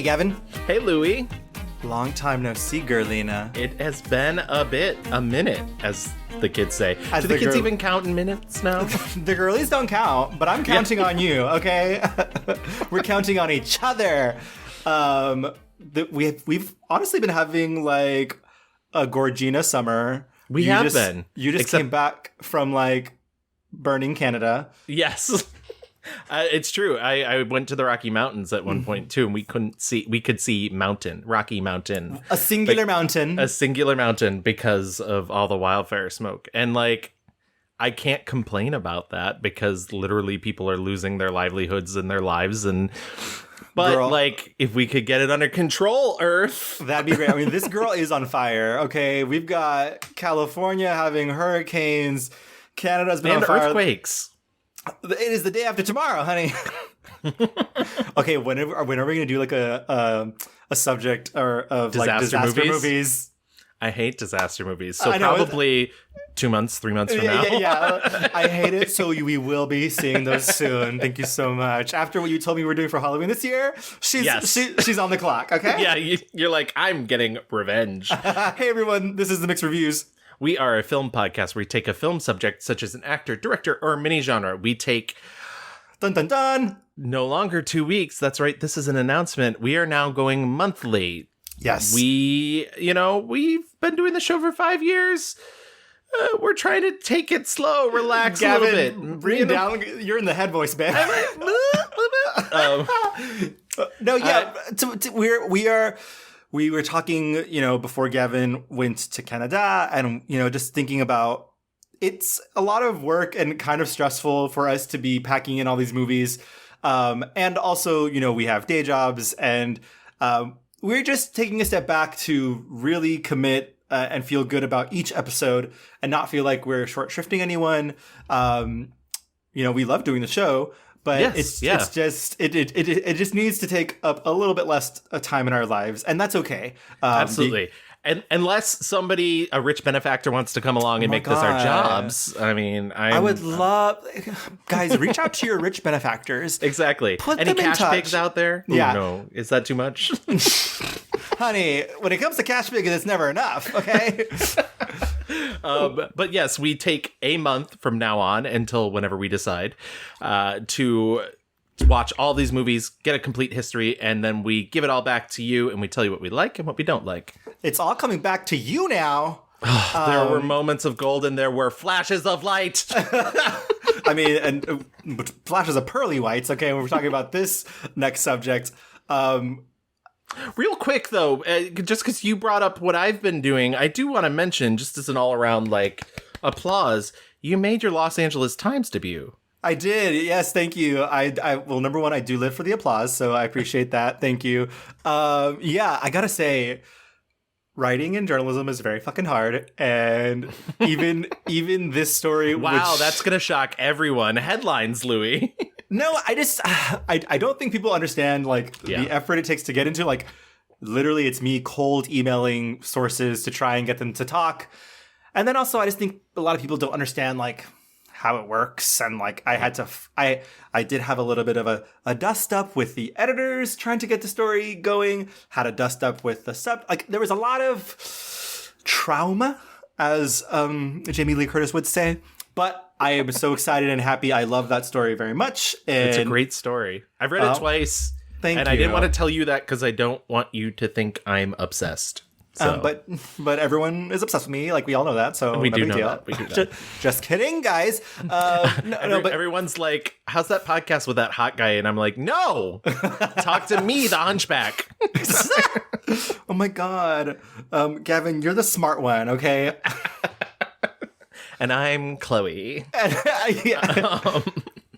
Hey, Gavin. Hey, Louie. Long time no see, Girlina. It has been a minute, as the kids say. Do the kids even count in minutes now? The girlies don't count, but I'm counting on you, okay? We're counting on each other. We've honestly been having like a Gorgina summer. We have been. You just came back from like burning Canada. Yes. It's true. I went to the Rocky Mountains at one point too, and we could see Rocky Mountain. A singular mountain. A singular mountain because of all the wildfire smoke. And like, I can't complain about that because literally people are losing their livelihoods and their lives. But girl, like, if we could get it under control, Earth. That'd be great. I mean, this girl is on fire, okay? We've got California having hurricanes. Canada's been on fire. And earthquakes. It is the day after tomorrow, honey. Okay, when are we going to do like a subject of disaster movies? I hate disaster movies. So probably 2 months, 3 months from now. Yeah. I hate it. So we will be seeing those soon. Thank you so much. After what you told me we were doing for Halloween this year, she's on the clock, okay? Yeah, you're like, I'm getting revenge. Hey, everyone. This is The Mixed Reviews. We are a film podcast where we take a film subject, such as an actor, director, or mini genre. We take... Dun, dun, dun. No longer 2 weeks. That's right. This is an announcement. We are now going monthly. Yes. We've been doing the show for 5 years. We're trying to take it slow, relax Gavin, a little bit. Bring it down. You're in the head voice, man. We were talking, before Gavin went to Canada, and, just thinking about it's a lot of work and kind of stressful for us to be packing in all these movies. And also, we have day jobs, and we're just taking a step back to really commit and feel good about each episode and not feel like we're short shrifting anyone. We love doing the show. But it's just it just needs to take up a little bit less time in our lives, and that's okay. Absolutely. And unless a rich benefactor wants to come along and make this our jobs, I mean, I would love, guys, reach out to your rich benefactors. Exactly. Any cash pigs out there? Yeah. No, is that too much? Honey, when it comes to cash pigs, it's never enough. Okay. But yes, we take a month from now on until whenever we decide to watch all these movies, get a complete history, and then we give it all back to you and we tell you what we like and what we don't like. It's all coming back to you now. There were moments of gold and there were flashes of light. I mean, and flashes of pearly whites. Okay, when we're talking about this next subject. Real quick, though, just because you brought up what I've been doing, I do want to mention, just as an all-around, applause, you made your Los Angeles Times debut. I did. Yes, thank you. Well, number one, I do live for the applause, so I appreciate that. Thank you. I gotta say, writing in journalism is very fucking hard, and even this story. Wow, that's gonna shock everyone. Headlines, Louie. No, I don't think people understand the effort it takes to get into literally it's me cold emailing sources to try and get them to talk. And then also I just think a lot of people don't understand how it works, and I did have a little bit of a dust up with the editors trying to get the story going, had a dust up with the there was a lot of trauma, as Jamie Lee Curtis would say. But I am so excited and happy. I love that story very much. And it's a great story. I've read it twice. Thank you. And I didn't want to tell you that because I don't want you to think I'm obsessed. So. But everyone is obsessed with me. We all know that. So we do know that. We do that. Just kidding, guys. But everyone's like, how's that podcast with that hot guy? And I'm like, no, talk to me, the hunchback. Oh my God. Gavin, you're the smart one. Okay. And I'm Chloe.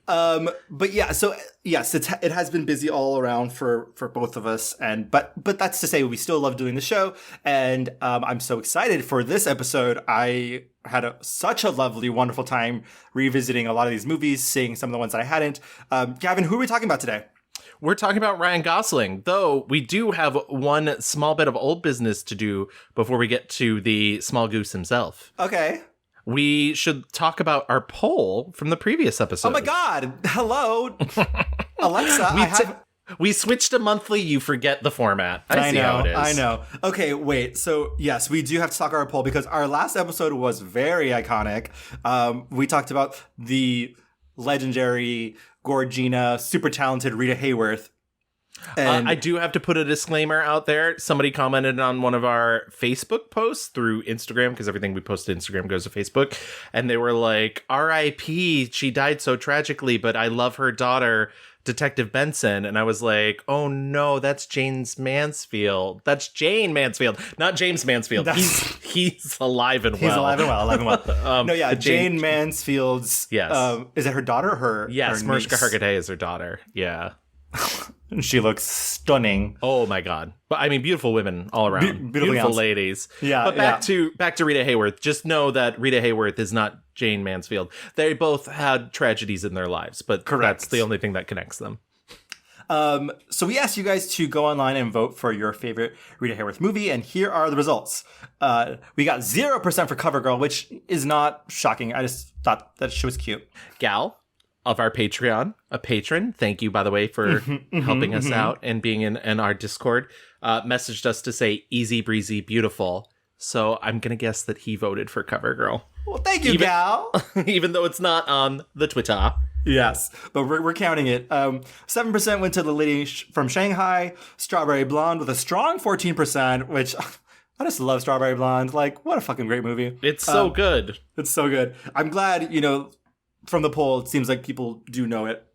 But yeah, so yes, it has been busy all around for both of us, but that's to say we still love doing the show, and I'm so excited for this episode. I had such a lovely, wonderful time revisiting a lot of these movies, seeing some of the ones that I hadn't. Gavin, who are we talking about today? We're talking about Ryan Gosling, though we do have one small bit of old business to do before we get to the small goose himself. Okay. We should talk about our poll from the previous episode. Oh my God. Hello. Alexa, We switched to monthly. You forget the format. I see how it is. I know. Okay, wait. So, yes, we do have to talk our poll because our last episode was very iconic. We talked about the legendary, Gorgina, super talented Rita Hayworth. And I do have to put a disclaimer out there. Somebody commented on one of our Facebook posts through Instagram, because everything we post to Instagram goes to Facebook. And they were like, R.I.P. She died so tragically, but I love her daughter, Detective Benson. And I was like, oh no, that's James Mansfield. That's Jane Mansfield, not James Mansfield. He's alive and well. He's alive and well. No, yeah, Jane Mansfield's. Yes. Is it her daughter or her? Yes, her Mariska niece? Hargitay is her daughter. Yeah. She looks stunning. Oh my god! But I mean, beautiful women all around. Beautiful ladies. Yeah. But back to Rita Hayworth. Just know that Rita Hayworth is not Jane Mansfield. They both had tragedies in their lives, but that's the only thing that connects them. So we asked you guys to go online and vote for your favorite Rita Hayworth movie, and here are the results. We got 0% for CoverGirl, which is not shocking. I just thought that she was cute. Gal of our Patreon, a patron, thank you, by the way, for helping us out and being in our Discord, messaged us to say easy breezy beautiful. So I'm gonna guess that he voted for CoverGirl. Well, thank you, Gal. Even though it's not on the Twitter. Yes, but we're counting it. 7% went to the lady from Shanghai. Strawberry Blonde with a strong 14%, which I just love Strawberry Blonde. Like, what a fucking great movie. It's so good. It's so good. I'm glad, from the poll, it seems like people do know it.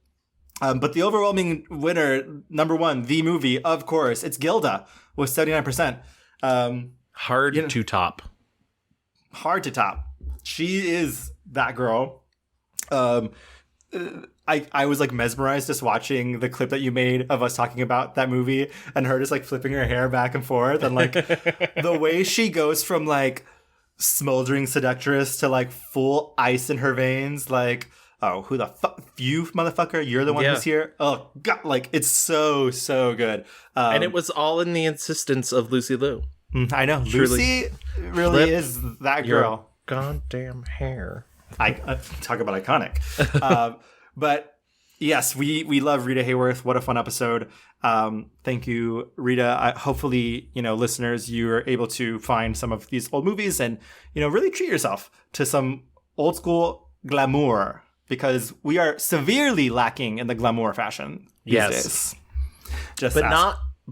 But the overwhelming winner, number one, the movie, of course, it's Gilda with 79%. Hard to top. Hard to top. She is that girl. I was like mesmerized just watching the clip that you made of us talking about that movie and her just like flipping her hair back and forth and like the way she goes from like smoldering seductress to like full ice in her veins, like, oh, who the fuck, you motherfucker, you're the one who's here. Oh god, like it's so good. And it was all in the insistence of Lucy Liu. I know. Truly. Lucy really is that girl. Your goddamn hair. I talk about iconic. But yes, we love Rita Hayworth. What a fun episode. Thank you, Rita. Hopefully, listeners, you are able to find some of these old movies and, really treat yourself to some old school glamour, because we are severely lacking in the glamour fashion these days.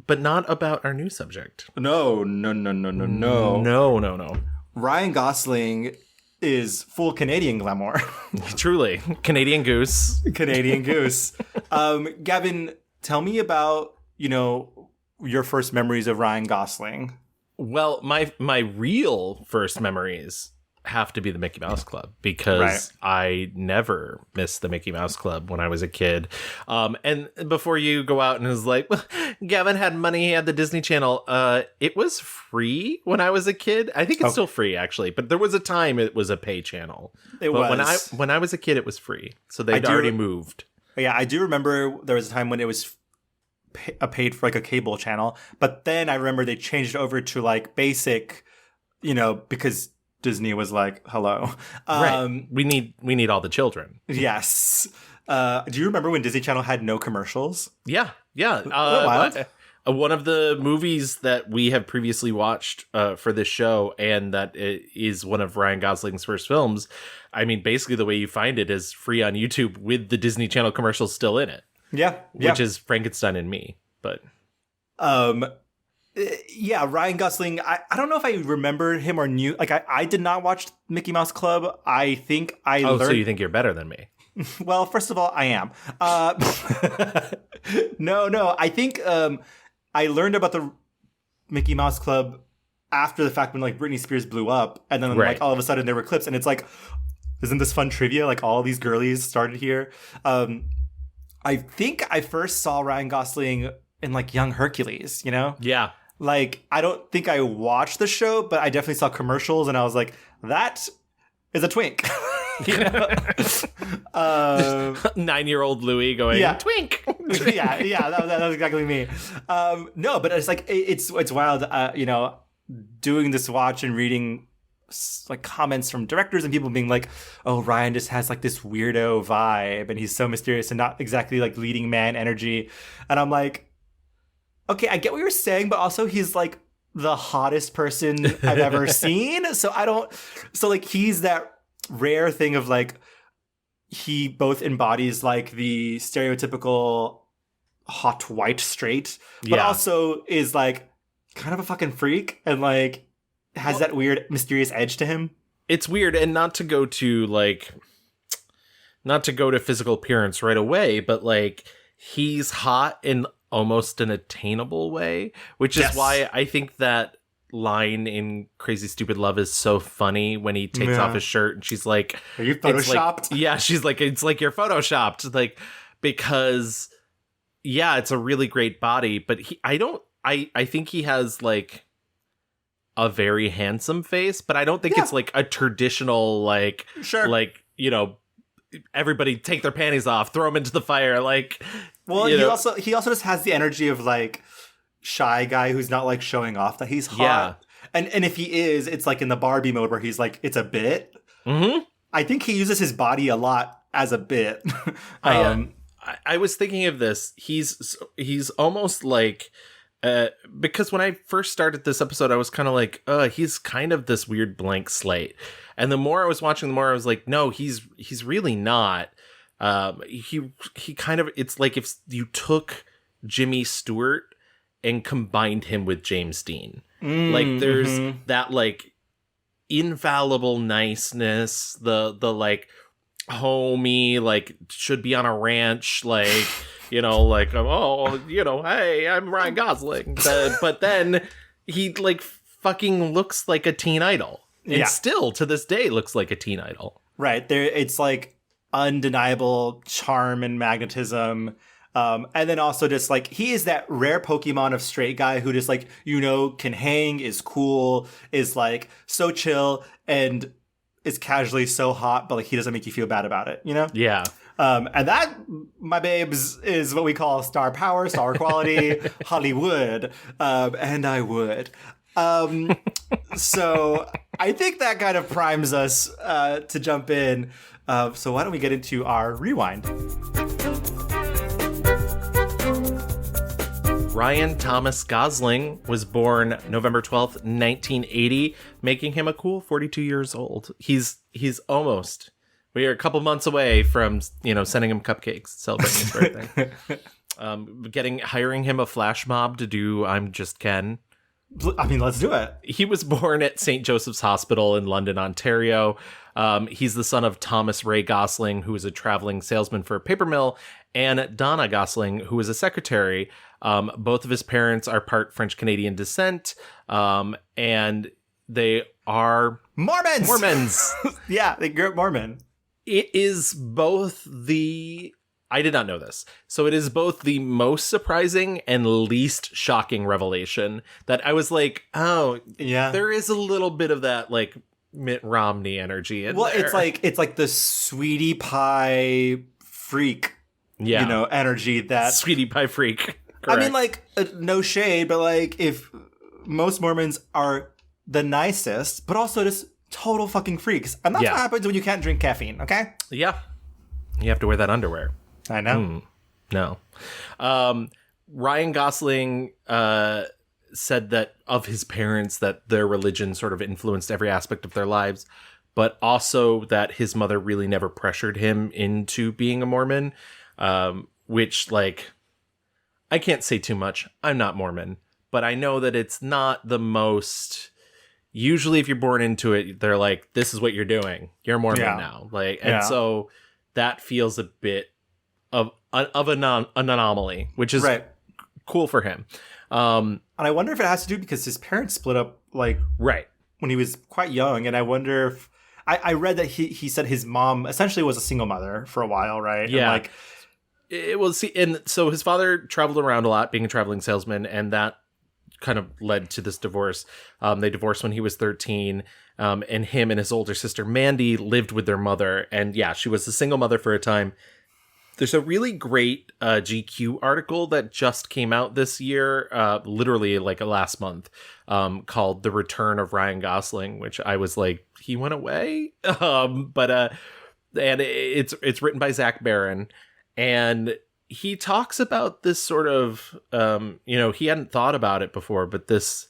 But not about our new subject. No. No. Ryan Gosling is full Canadian glamour. Truly. Canadian Goose. Canadian Goose. Gavin, tell me about, your first memories of Ryan Gosling. Well, my real first memories have to be the Mickey Mouse Club, because I never missed the Mickey Mouse Club when I was a kid. And before you go out and is like, well, Gavin had money, he had the Disney Channel. It was free when I was a kid. I think it's still free, actually, but there was a time it was a pay channel. When I was a kid, it was free. So they'd already moved. Yeah, I do remember there was a time when it was paid for like a cable channel, but then I remember they changed it over to like basic, because Disney was like, hello. Right. We need all the children. Yes. Do you remember when Disney Channel had no commercials? Yeah. What? One of the movies that we have previously watched for this show, and that is one of Ryan Gosling's first films. I mean, basically the way you find it is free on YouTube with the Disney Channel commercials still in it. Yeah. Which is Frankenstein and Me. But yeah, Ryan Gosling, I don't know if I remember him or knew. Like, I did not watch Mickey Mouse Club. I think I learned... so you think you're better than me? Well, first of all, I am. No. I think I learned about the Mickey Mouse Club after the fact when, like, Britney Spears blew up. And then, like, all of a sudden there were clips. And it's like, isn't this fun trivia? Like, all these girlies started here. I think I first saw Ryan Gosling in, like, Young Hercules, Yeah. Like, I don't think I watched the show, but I definitely saw commercials, and I was like, that is a twink. 9-year-old Louis going, twink. yeah, that was exactly me. No, but it's like, it's wild, doing this watch and reading like comments from directors and people being like, oh, Ryan just has like this weirdo vibe and he's so mysterious and not exactly like leading man energy. And I'm like, okay, I get what you're saying, but also he's like the hottest person I've ever seen. So like he's that rare thing of like, he both embodies like the stereotypical hot white straight, but also is like kind of a fucking freak and like has that weird mysterious edge to him. It's weird, and not to go to physical appearance right away, but like he's hot in almost an attainable way, which is why I think that line in Crazy Stupid Love is so funny when he takes off his shirt and she's like, are you photoshopped? Like, she's like, it's like you're photoshopped, like, because it's a really great body, but I think he has like a very handsome face, but I don't think it's like a traditional like everybody take their panties off, throw them into the fire, like. Well, he also just has the energy of like shy guy who's not like showing off that he's hot. And if he is, it's like in the Barbie mode where he's like, it's a bit. Mm-hmm. I think he uses his body a lot as a bit. I was thinking of this. He's almost like. Because when I first started this episode, I was kind of like, he's kind of this weird blank slate. And the more I was watching, the more I was like, no, he's really not. He kind of, it's like if you took Jimmy Stewart and combined him with James Dean. Like there's that like infallible niceness, the like homey, like should be on a ranch, like, like, hey, I'm Ryan Gosling. But then he like fucking looks like a teen idol. And still to this day looks like a teen idol. Right. It's like undeniable charm and magnetism. And then also just like, he is that rare Pokemon of straight guy who just like, can hang, is cool, is like so chill, and is casually so hot, but like he doesn't make you feel bad about it, Yeah. And that, my babes, is what we call star power, star quality, Hollywood. And I would. So I think that kind of primes us to jump in. So why don't we get into our rewind? Ryan Thomas Gosling was born November 12th, 1980, making him a cool 42 years old. He's almost... We are a couple months away from, sending him cupcakes, celebrating his birthday. Hiring him a flash mob to do I'm Just Ken. I mean, let's do it. He was born at St. Joseph's Hospital in London, Ontario. He's the son of Thomas Ray Gosling, who was a traveling salesman for a paper mill, and Donna Gosling, who was a secretary. Both of his parents are part French-Canadian descent, and they are... Mormons! Yeah, they grew up Mormon. It is both I did not know this. So it is both the most surprising and least shocking revelation that I was like, oh, yeah, there is a little bit of that like Mitt Romney energy in there. It's like the sweetie pie freak, energy that sweetie pie freak. Correct. I mean, like, no shade, but like if most Mormons are the nicest, but also just total fucking freaks. And that's what happens when you can't drink caffeine, okay? Yeah. You have to wear that underwear. I know. No. Ryan Gosling said that of his parents that their religion sort of influenced every aspect of their lives, but also that his mother really never pressured him into being a Mormon, which, like, I can't say too much. I'm not Mormon, but I know that it's not the most... Usually if you're born into it, they're like, this is what you're doing. You're a Mormon now. Like, and so that feels a bit of an anomaly, which is cool for him. And I wonder if it has to do because his parents split up like when he was quite young. And I wonder if I read that he said his mom essentially was a single mother for a while, right? Yeah. And it was, and so his father traveled around a lot being a traveling salesman, and that kind of led to this divorce. They divorced when he was 13, and him and his older sister Mandy lived with their mother, and she was a single mother for a time. There's a really great GQ article that just came out this year, literally like last month, called "The Return of Ryan Gosling," which I was like, he went away. And it's written by Zach Baron, and he talks about this sort of, he hadn't thought about it before, but this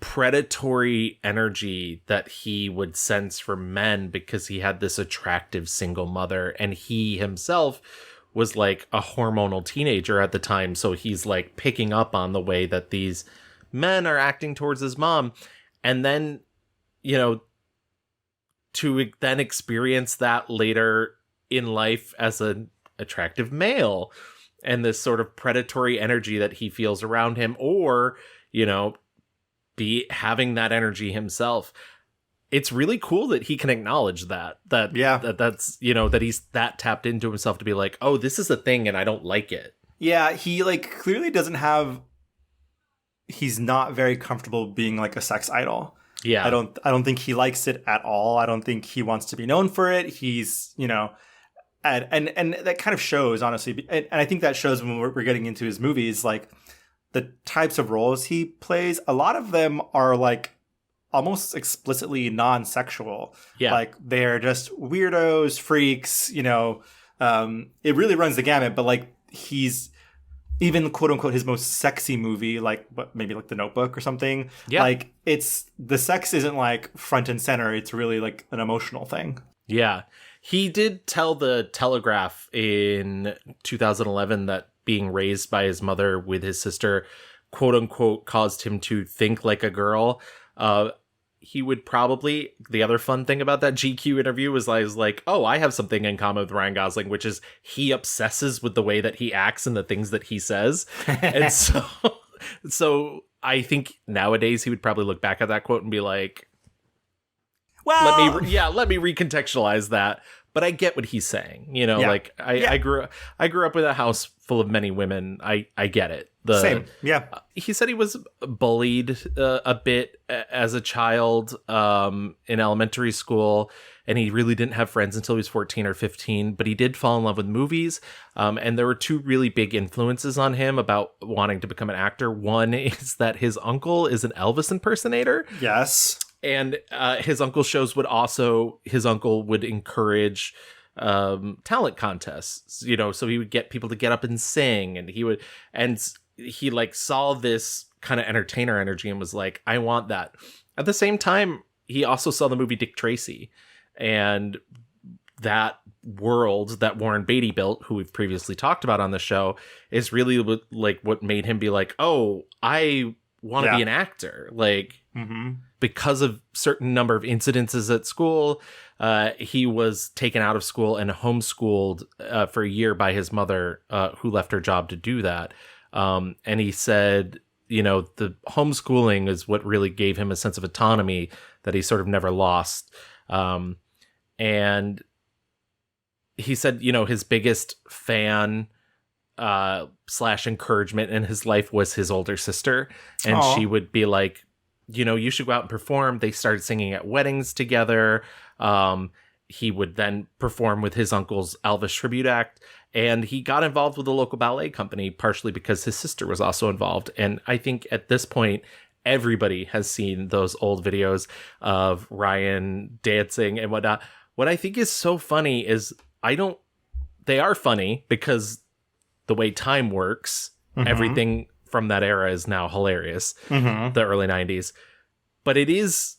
predatory energy that he would sense from men because he had this attractive single mother, and he himself was like a hormonal teenager at the time, so he's like picking up on the way that these men are acting towards his mom, and then to then experience that later in life as an attractive male, and this sort of predatory energy that he feels around him, or be having that energy himself. It's really cool that he can acknowledge that's that he's that tapped into himself to be like, oh, this is a thing and I don't like it. Yeah, he like clearly he's not very comfortable being like a sex idol. Yeah. I don't think he likes it at all. I don't think he wants to be known for it. He's, and that kind of shows, honestly. And I think that shows when we're getting into his movies, like the types of roles he plays, a lot of them are like almost explicitly non-sexual. Yeah. Like they're just weirdos, freaks, it really runs the gamut, but like he's even quote unquote his most sexy movie, like maybe like The Notebook or something. Yeah. Like the sex isn't like front and center. It's really like an emotional thing. Yeah. He did tell the Telegraph in 2011 that being raised by his mother with his sister, quote unquote, caused him to think like a girl. He would probably, the other fun thing about that GQ interview was I was like, oh, I have something in common with Ryan Gosling, which is he obsesses with the way that he acts and the things that he says. And so I think nowadays he would probably look back at that quote and be like, well, let me recontextualize that. But I get what he's saying, like I grew up with a house full of many women. I get it. Same. Yeah. He said he was bullied a bit as a child in elementary school, and he really didn't have friends until he was 14 or 15, but he did fall in love with movies. And there were two really big influences on him about wanting to become an actor. One is that his uncle is an Elvis impersonator. Yes. And his uncle's his uncle would encourage talent contests, so he would get people to get up and sing, and he like saw this kind of entertainer energy and was like, I want that. At the same time, he also saw the movie Dick Tracy, and that world that Warren Beatty built, who we've previously talked about on the show, is really like what made him be like, oh, I want to be an actor. Like, because of certain number of incidences at school, he was taken out of school and homeschooled for a year by his mother, who left her job to do that. And he said, the homeschooling is what really gave him a sense of autonomy that he sort of never lost. And he said, his biggest fan / encouragement in his life was his older sister. And Aww. She would be like, you should go out and perform. They started singing at weddings together. He would then perform with his uncle's Elvis tribute act. And he got involved with the local ballet company, partially because his sister was also involved. And I think at this point, everybody has seen those old videos of Ryan dancing and whatnot. What I think is so funny is they are funny because the way time works, everything from that era is now hilarious, the early 90s. But it is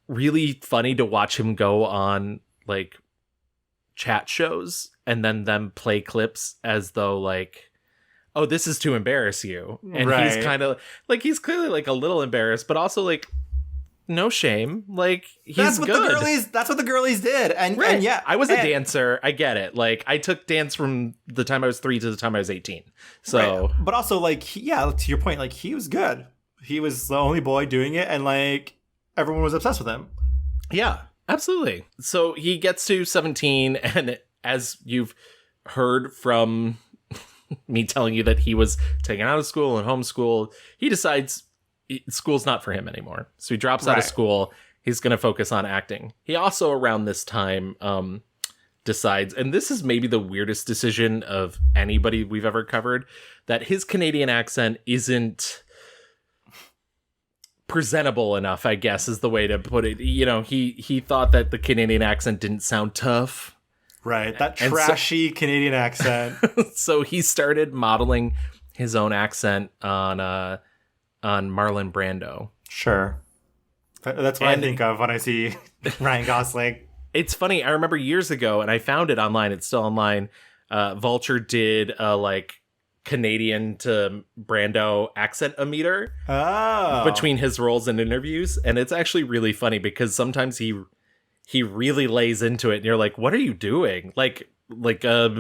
really funny to watch him go on like chat shows and then them play clips as though like, oh, this is to embarrass you. And he's kind of like, he's clearly like a little embarrassed, but also like, no shame. Like, he's that's what good. That's what the girlies did. And yeah, I was a dancer. I get it. Like, I took dance from the time I was 3 to the time I was 18. So, right. But also like, to your point, like he was good. He was the only boy doing it, and like everyone was obsessed with him. Yeah, absolutely. So he gets to 17, and as you've heard from me telling you that he was taken out of school and homeschooled, he decides school's not for him anymore. So he drops out of school. He's going to focus on acting. He also, around this time, decides, and this is maybe the weirdest decision of anybody we've ever covered, that his Canadian accent isn't presentable enough, I guess is the way to put it. You know, he thought that the Canadian accent didn't sound tough. Right, that trashy Canadian accent. So he started modeling his own accent on Marlon Brando. Sure. That's what I think of when I see Ryan Gosling. It's funny. I remember years ago, and I found it online. It's still online. Vulture did a like Canadian to Brando accent-o-meter between his roles and interviews, and it's actually really funny because sometimes he really lays into it, and you're like, "What are you doing?" Like Blue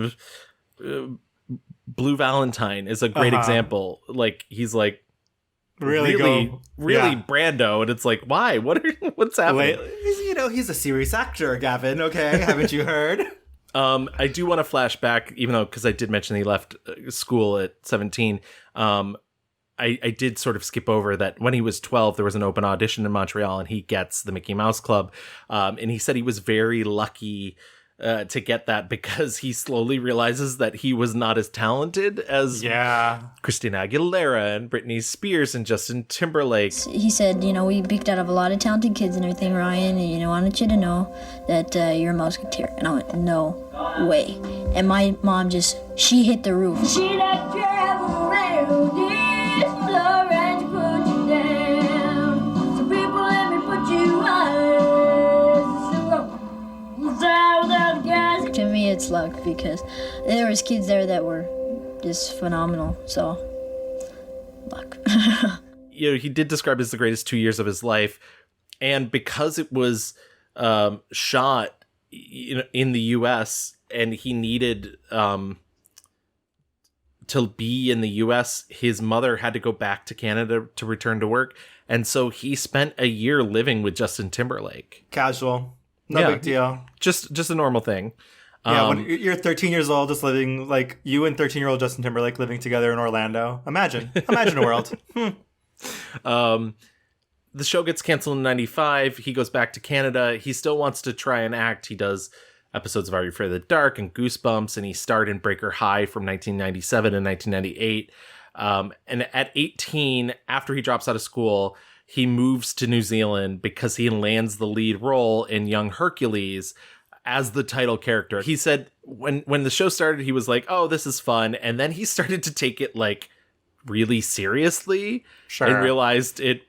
Valentine is a great example. Like he's like really Brando, and it's like, why? What's happening? Wait, he's a serious actor, Gavin. Okay, haven't you heard? I do want to flash back, even though because I did mention he left school at 17. I did sort of skip over that when he was 12, there was an open audition in Montreal, and he gets the Mickey Mouse Club. And he said he was very lucky to get that because he slowly realizes that he was not as talented as Christina Aguilera and Britney Spears and Justin Timberlake. He said, we picked out of a lot of talented kids and everything, Ryan, and I wanted you to know that you're a Musketeer. And I went, no way. And my mom she hit the roof. She like travel around this floor and she put you down. So people let me put you on. To me, it's luck because there was kids there that were just phenomenal. So, luck. He did describe it as the greatest 2 years of his life, and because it was shot in the U.S. and he needed to be in the U.S., his mother had to go back to Canada to return to work, and so he spent a year living with Justin Timberlake. Casual. No big deal. Just a normal thing. Yeah, when you're 13 years old, just living, like, you and 13-year-old Justin Timberlake living together in Orlando. Imagine a world. The show gets canceled in 95. He goes back to Canada. He still wants to try and act. He does episodes of Are You Afraid of the Dark and Goosebumps, and he starred in Breaker High from 1997 and 1998. And at 18, after he drops out of school, he moves to New Zealand because he lands the lead role in Young Hercules as the title character. He said when the show started, he was like, oh, this is fun. And then he started to take it like really seriously and realized it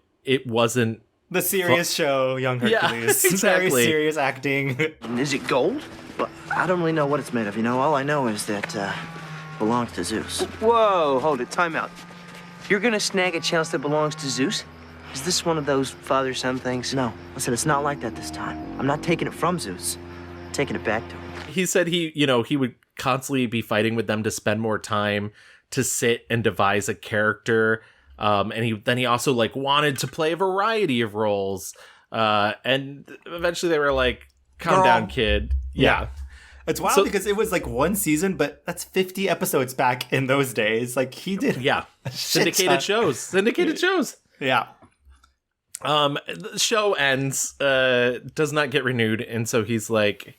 wasn't the serious show, Young Hercules. Yeah, exactly. Very serious acting. Is it gold? Well, I don't really know what it's made of, All I know is that belongs to Zeus. Whoa, hold it, time out. You're gonna snag a chance that belongs to Zeus? Is this one of those father-son things? No, I said it's not like that this time. I'm not taking it from Zeus. I'm taking it back to him. He said he would constantly be fighting with them to spend more time to sit and devise a character. And he also like wanted to play a variety of roles. And eventually they were like, calm down, kid. Yeah. It's wild because it was like one season, but that's 50 episodes back in those days. Like he did. Yeah. Syndicated shows. Yeah. The show ends, does not get renewed. And so he's like,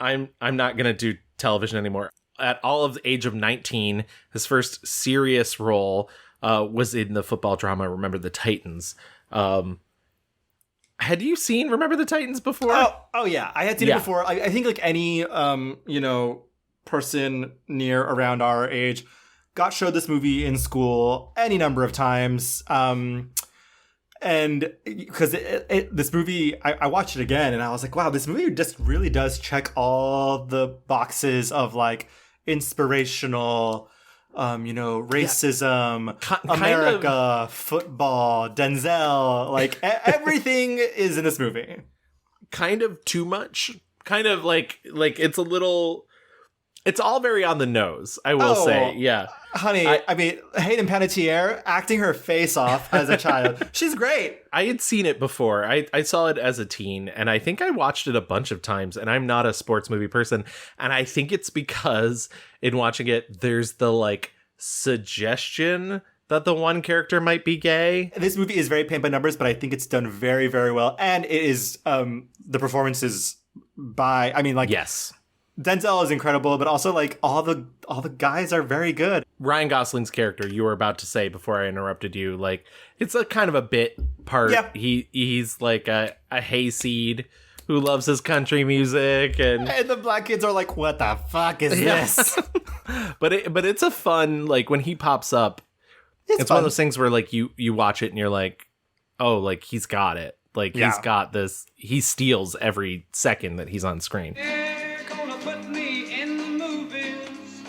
I'm not going to do television anymore. At all of the age of 19, his first serious role was in the football drama Remember the Titans. Had you seen Remember the Titans before? Oh yeah. I had seen it before. I think like any, person near around our age got showed this movie in school any number of times. And because this movie, I watched it again and I was like, wow, this movie just really does check all the boxes of like inspirational, racism, America, football, Denzel, like everything is in this movie. Kind of too much. Kind of like it's a little. It's all very on the nose, I will say. Yeah. Honey, I mean, Hayden Panettiere acting her face off as a child. She's great. I had seen it before. I saw it as a teen, and I think I watched it a bunch of times, and I'm not a sports movie person. And I think it's because in watching it, there's the, like, suggestion that the one character might be gay. This movie is very paint by numbers, but I think it's done very, very well. And it is, the performances by, yes. Denzel is incredible, but also like all the guys are very good. Ryan Gosling's character, you were about to say before I interrupted you, like it's a kind of a bit part. Yeah. He's like a hayseed who loves his country music, and the black kids are like, what the fuck is this? but it's a fun, like when he pops up, it's one of those things where like you watch it and you're like, oh, like he's got it. Like he's got this. He steals every second that he's on screen. They're gonna put me in the movies.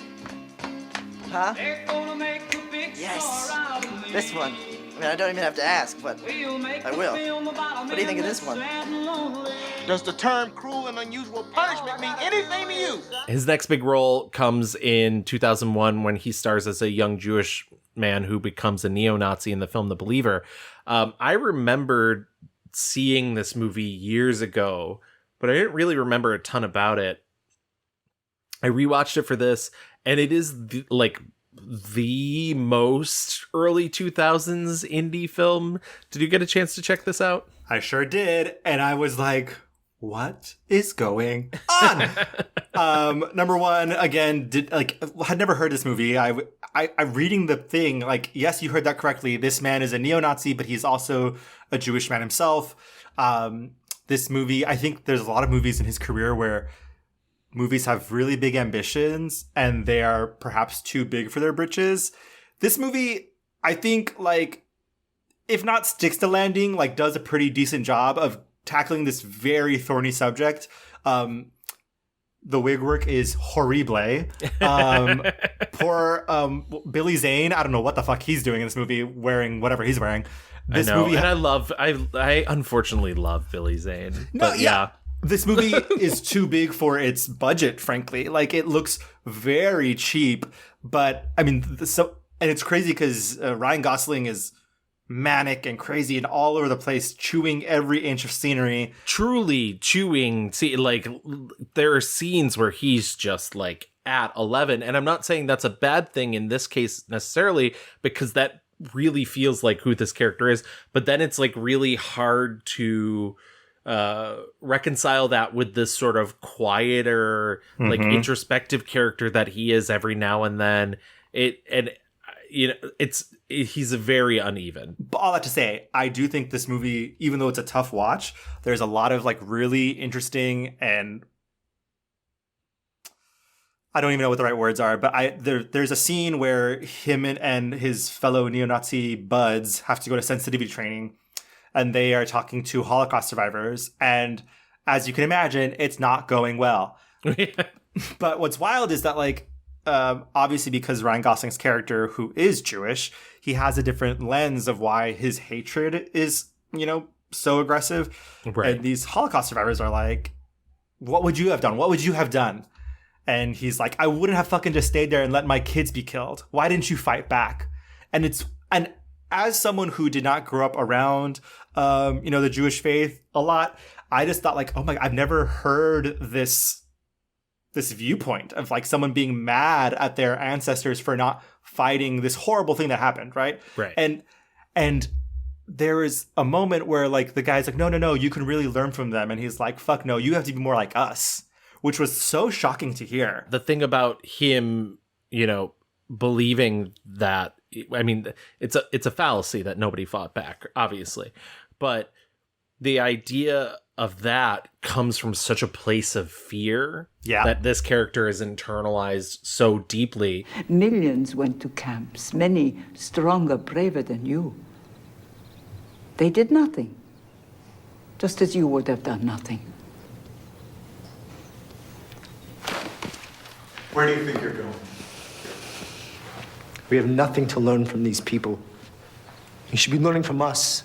Huh? They're gonna make a big Yes. star out of me. This one. I mean, I don't even have to ask, but We'll make I a will. film about a What do you think of man this one? that's sad and lonely. Does the term cruel and unusual punishment mean anything to you? His next big role comes in 2001 when he stars as a young Jewish man who becomes a neo-Nazi in the film The Believer. I remembered seeing this movie years ago, but I didn't really remember a ton about it. I rewatched it for this, and it is the most early 2000s indie film. Did you get a chance to check this out? I sure did, and I was like, what is going on? Number one, again, had never heard this movie. I'm reading the thing, like, yes, you heard that correctly. This man is a neo-Nazi, but he's also a Jewish man himself. This movie, I think there's a lot of movies in his career where movies have really big ambitions and they are perhaps too big for their britches. This movie, I think, like, if not sticks to landing, like, does a pretty decent job of tackling this very thorny subject. The wig work is horrible. Poor Billy Zane, I don't know what the fuck he's doing in this movie, wearing whatever he's wearing. This I know, movie, and I unfortunately love Billy Zane. No, But yeah. This movie is too big for its budget, frankly. Like, it looks very cheap, but I mean, and it's crazy because Ryan Gosling is manic and crazy and all over the place, chewing every inch of scenery. Truly chewing. See, like, there are scenes where he's just like at 11, and I'm not saying that's a bad thing in this case necessarily, because that really feels like who this character is. But then it's like really hard to reconcile that with this sort of quieter, like introspective character that he is every now and then. He's very uneven. But all that to say, I do think this movie, even though it's a tough watch, there's a lot of like really interesting, and I don't even know what the right words are, but there's a scene where him and his fellow neo-Nazi buds have to go to sensitivity training, and they are talking to Holocaust survivors, and as you can imagine, it's not going well. But what's wild is that, like, obviously because Ryan Gosling's character, who is Jewish, he has a different lens of why his hatred is, so aggressive. Right. And these Holocaust survivors are like, what would you have done? What would you have done? And he's like, I wouldn't have fucking just stayed there and let my kids be killed. Why didn't you fight back? And as someone who did not grow up around, the Jewish faith a lot, I just thought, like, oh my, I've never heard this viewpoint of like someone being mad at their ancestors for not fighting this horrible thing that happened, right? Right. And there is a moment where like the guy's like, no, you can really learn from them, and he's like, fuck no, you have to be more like us, which was so shocking to hear. The thing about him, believing that, I mean, it's a fallacy that nobody fought back, obviously, but the idea of that comes from such a place of fear that this character is internalized so deeply. Millions went to camps, many stronger, braver than you. They did nothing, just as you would have done nothing. Where do you think you're going? We have nothing to learn from these people. You should be learning from us.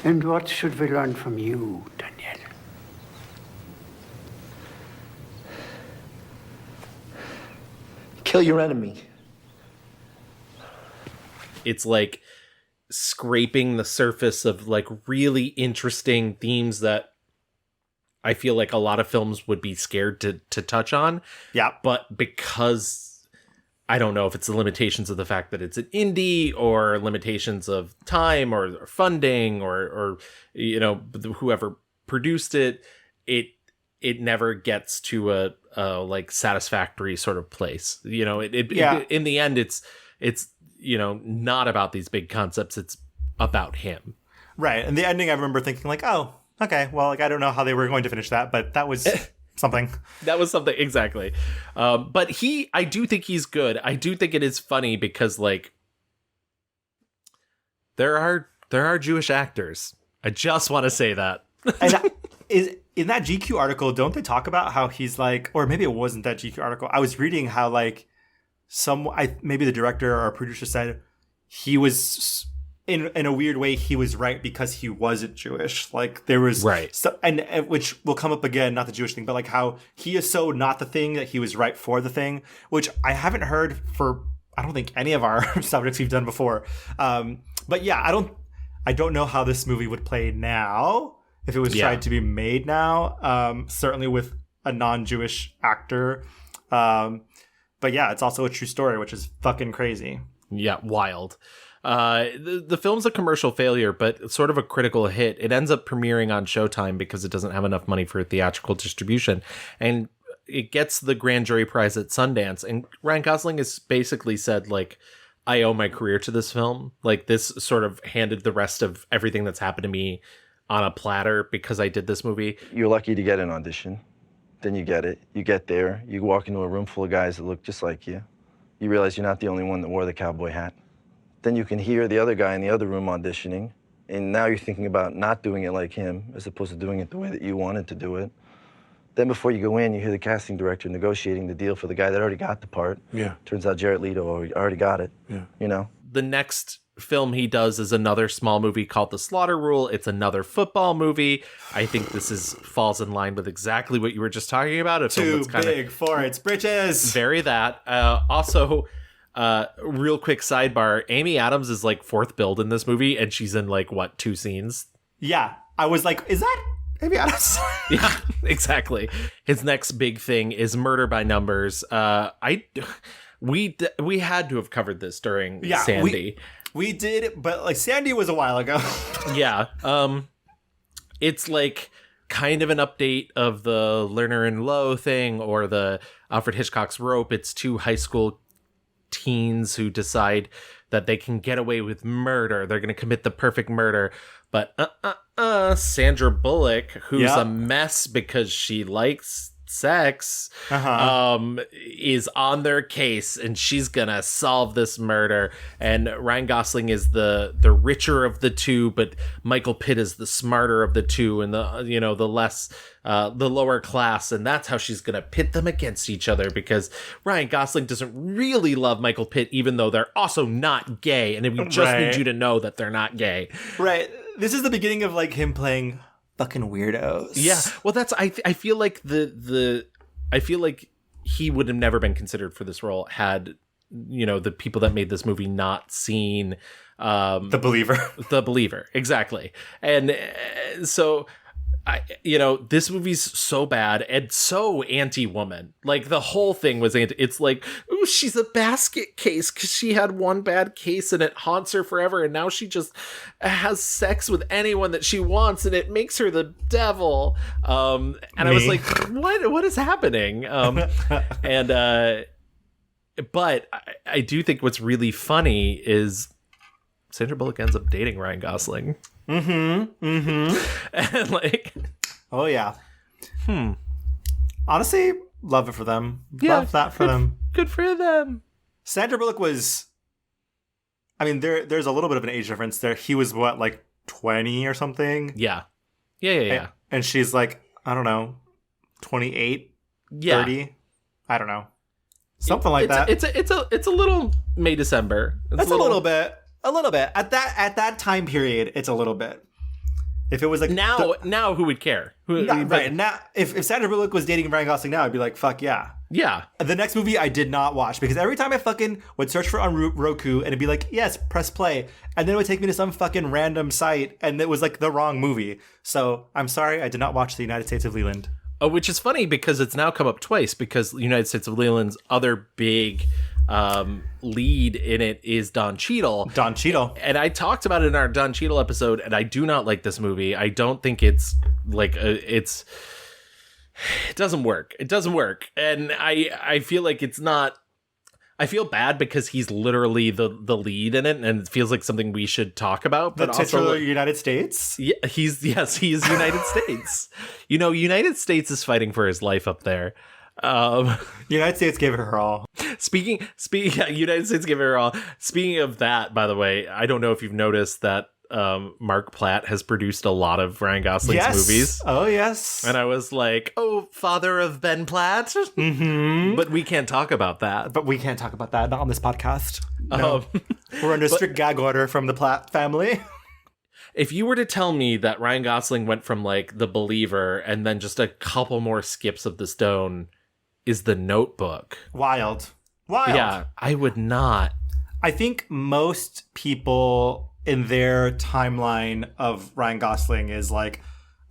And what should we learn from you, Daniel? Kill your enemy. It's like scraping the surface of like really interesting themes that I feel like a lot of films would be scared to touch on. Yeah. But because I don't know if it's the limitations of the fact that it's an indie or limitations of time or funding or whoever produced it, it never gets to a like satisfactory sort of place. You know, it in the end, it's you know, not about these big concepts. It's about him. Right. And the ending, I remember thinking like, oh, okay, well, like, I don't know how they were going to finish that, but that was something. That was something, exactly. But I do think he's good. I do think it is funny because, like, there are Jewish actors. I just want to say that. And in that GQ article, don't they talk about how he's like, or maybe it wasn't that GQ article. I was reading how like maybe the director or producer said he was in a weird way he was right because he wasn't Jewish. Like there was right, and which will come up again, not the Jewish thing, but like how he is so not the thing that he was right for the thing, which I haven't heard for I don't think any of our subjects we've done before. But yeah, I don't know how this movie would play now if it was tried to be made now. Certainly with a non-Jewish actor. But yeah, it's also a true story, which is fucking crazy. Yeah, wild. The film's a commercial failure, but sort of a critical hit. It ends up premiering on Showtime because it doesn't have enough money for theatrical distribution. And it gets the grand jury prize at Sundance. And Ryan Gosling has basically said, like, I owe my career to this film. Like, this sort of handed the rest of everything that's happened to me on a platter because I did this movie. You're lucky to get an audition. Then you get it. You get there. You walk into a room full of guys that look just like you. You realize you're not the only one that wore the cowboy hat. Then you can hear the other guy in the other room auditioning, and now you're thinking about not doing it like him as opposed to doing it the way that you wanted to do it. Then before you go in, you hear the casting director negotiating the deal for the guy that already got the part. Yeah. Turns out Jared Leto already got it. Yeah. You know? The next film he does is another small movie called The Slaughter Rule. It's another football movie. I think this falls in line with exactly what you were just talking about. Too big for its britches. Very that. Also, real quick sidebar, Amy Adams is like fourth billed in this movie, and she's in like, what, 2 scenes? Yeah. I was like, is that Amy Adams? Yeah, exactly. His next big thing is Murder by Numbers. We had to have covered this during Sandy. We did, but like Sandy was a while ago. Yeah. It's like kind of an update of the Lerner and Lowe thing or the Alfred Hitchcock's Rope. It's 2 high school teens who decide that they can get away with murder. They're going to commit the perfect murder. But Sandra Bullock, who's a mess because she likes sex, is on their case, and she's gonna solve this murder. And Ryan Gosling is the richer of the two, but Michael Pitt is the smarter of the two, and the less the lower class, and that's how she's gonna pit them against each other, because Ryan Gosling doesn't really love Michael Pitt, even though they're also not gay, and we just need you to know that they're not gay. Right. This is the beginning of like him playing fucking weirdos. Yeah. Well, that's I feel like I feel like he would have never been considered for this role had the people that made this movie not seen The Believer. Exactly. And so this movie's so bad and so anti-woman. Like, the whole thing was it's like, ooh, she's a basket case because she had one bad case and it haunts her forever, and now she just has sex with anyone that she wants and it makes her the devil. And I was like, what is happening? But I do think what's really funny is Sandra Bullock ends up dating Ryan Gosling. And like, oh yeah. Honestly, love it for them. Yeah, love that for them. Good for them. Sandra Bullock was, I mean, there's a little bit of an age difference there. He was what, like 20 or something? Yeah. And she's like, I don't know, 28, 30. I don't know. Something like that. It's a little May December. That's a little bit. A little bit. At that time period, it's a little bit. If it was like now who would care? Right. Now if Sandra Bullock was dating Ryan Gosling now, I'd be like, fuck yeah. Yeah. The next movie I did not watch because every time I fucking would search for it on Roku and it'd be like, yes, press play. And then it would take me to some fucking random site and it was like the wrong movie. So I'm sorry, I did not watch The United States of Leland. Oh, which is funny because it's now come up twice because The United States of Leland's other big lead in it is Don Cheadle. And I talked about it in our Don Cheadle episode, and I do not like this movie. I don't think it's like It doesn't work. It doesn't work. And I feel like it's not. I feel bad because he's literally the lead in it, and it feels like something we should talk about. The But titular also, United States? yeah, he's United States. United States is fighting for his life up there. United States gave it her all. Speaking, United States gave it her all. Speaking of that, by the way, I don't know if you've noticed that Mark Platt has produced a lot of Ryan Gosling's movies. Oh, yes. And I was like, oh, father of Ben Platt? Mm-hmm. But we can't talk about that. But we can't talk about that, not on this podcast. No. We're under strict gag order from the Platt family. If you were to tell me that Ryan Gosling went from like The Believer and then just a couple more skips of The Stone is The Notebook. Wild. Yeah, I would not. I think most people in their timeline of Ryan Gosling is like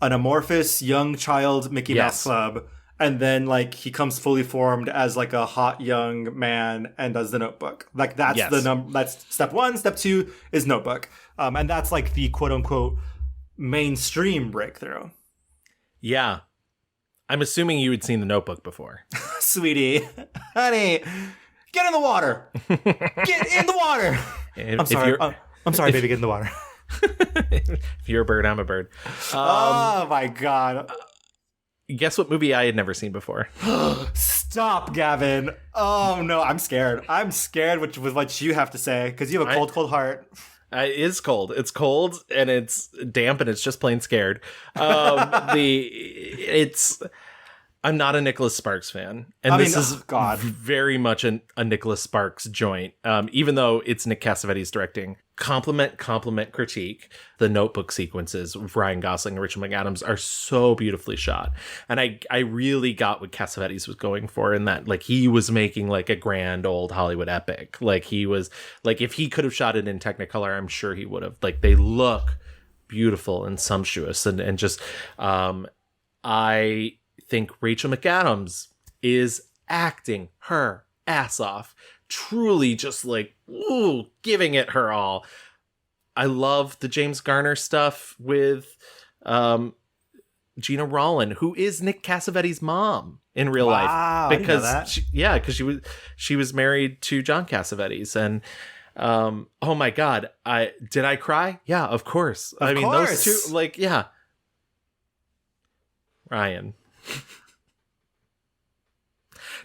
an amorphous young child Mickey Mouse Club, and then like he comes fully formed as like a hot young man and does The Notebook. Like that's that's step one. Step two is Notebook, and that's like the quote unquote mainstream breakthrough. Yeah, I'm assuming you had seen The Notebook before. Sweetie, honey, get in the water. Get in the water. I'm sorry, baby, get in the water. If you're a bird, I'm a bird. Oh my God. Guess what movie I had never seen before? Stop, Gavin. Oh no, I'm scared. I'm scared with what you have to say because you have a cold heart. It is cold. It's cold and it's damp and it's just plain scared. I'm not a Nicholas Sparks fan, and this is very much a Nicholas Sparks joint. Even though it's Nick Cassavetes directing, compliment critique. The Notebook sequences of Ryan Gosling and Rachel McAdams are so beautifully shot, and I really got what Cassavetes was going for in that. Like he was making like a grand old Hollywood epic. Like he was like if he could have shot it in Technicolor, I'm sure he would have. Like they look beautiful and sumptuous, and just I think Rachel McAdams is acting her ass off, truly just like giving it her all. I love the James Garner stuff with Gina Rollin, who is Nick Cassavetes' mom in real life, because she was married to John Cassavetes, and oh my God, did I cry? Yeah, of course. Those two, like, yeah. Ryan.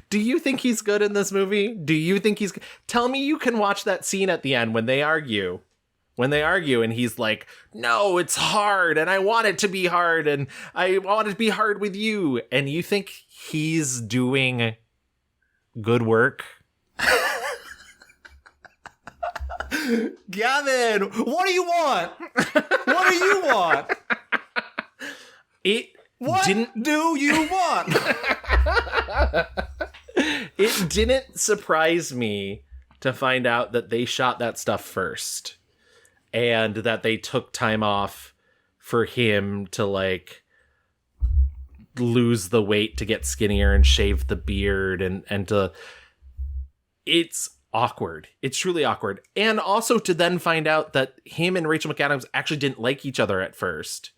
Do you think he's good in this movie? Do you think he's... Tell me you can watch that scene at the end when they argue. And he's like, no, it's hard and I want it to be hard and I want it to be hard with you. And you think he's doing good work? Gavin, what do you want? What do you want? What do you want? It didn't surprise me to find out that they shot that stuff first and that they took time off for him to like lose the weight to get skinnier and shave the beard and to... It's awkward. It's truly awkward. And also to then find out that him and Rachel McAdams actually didn't like each other at first.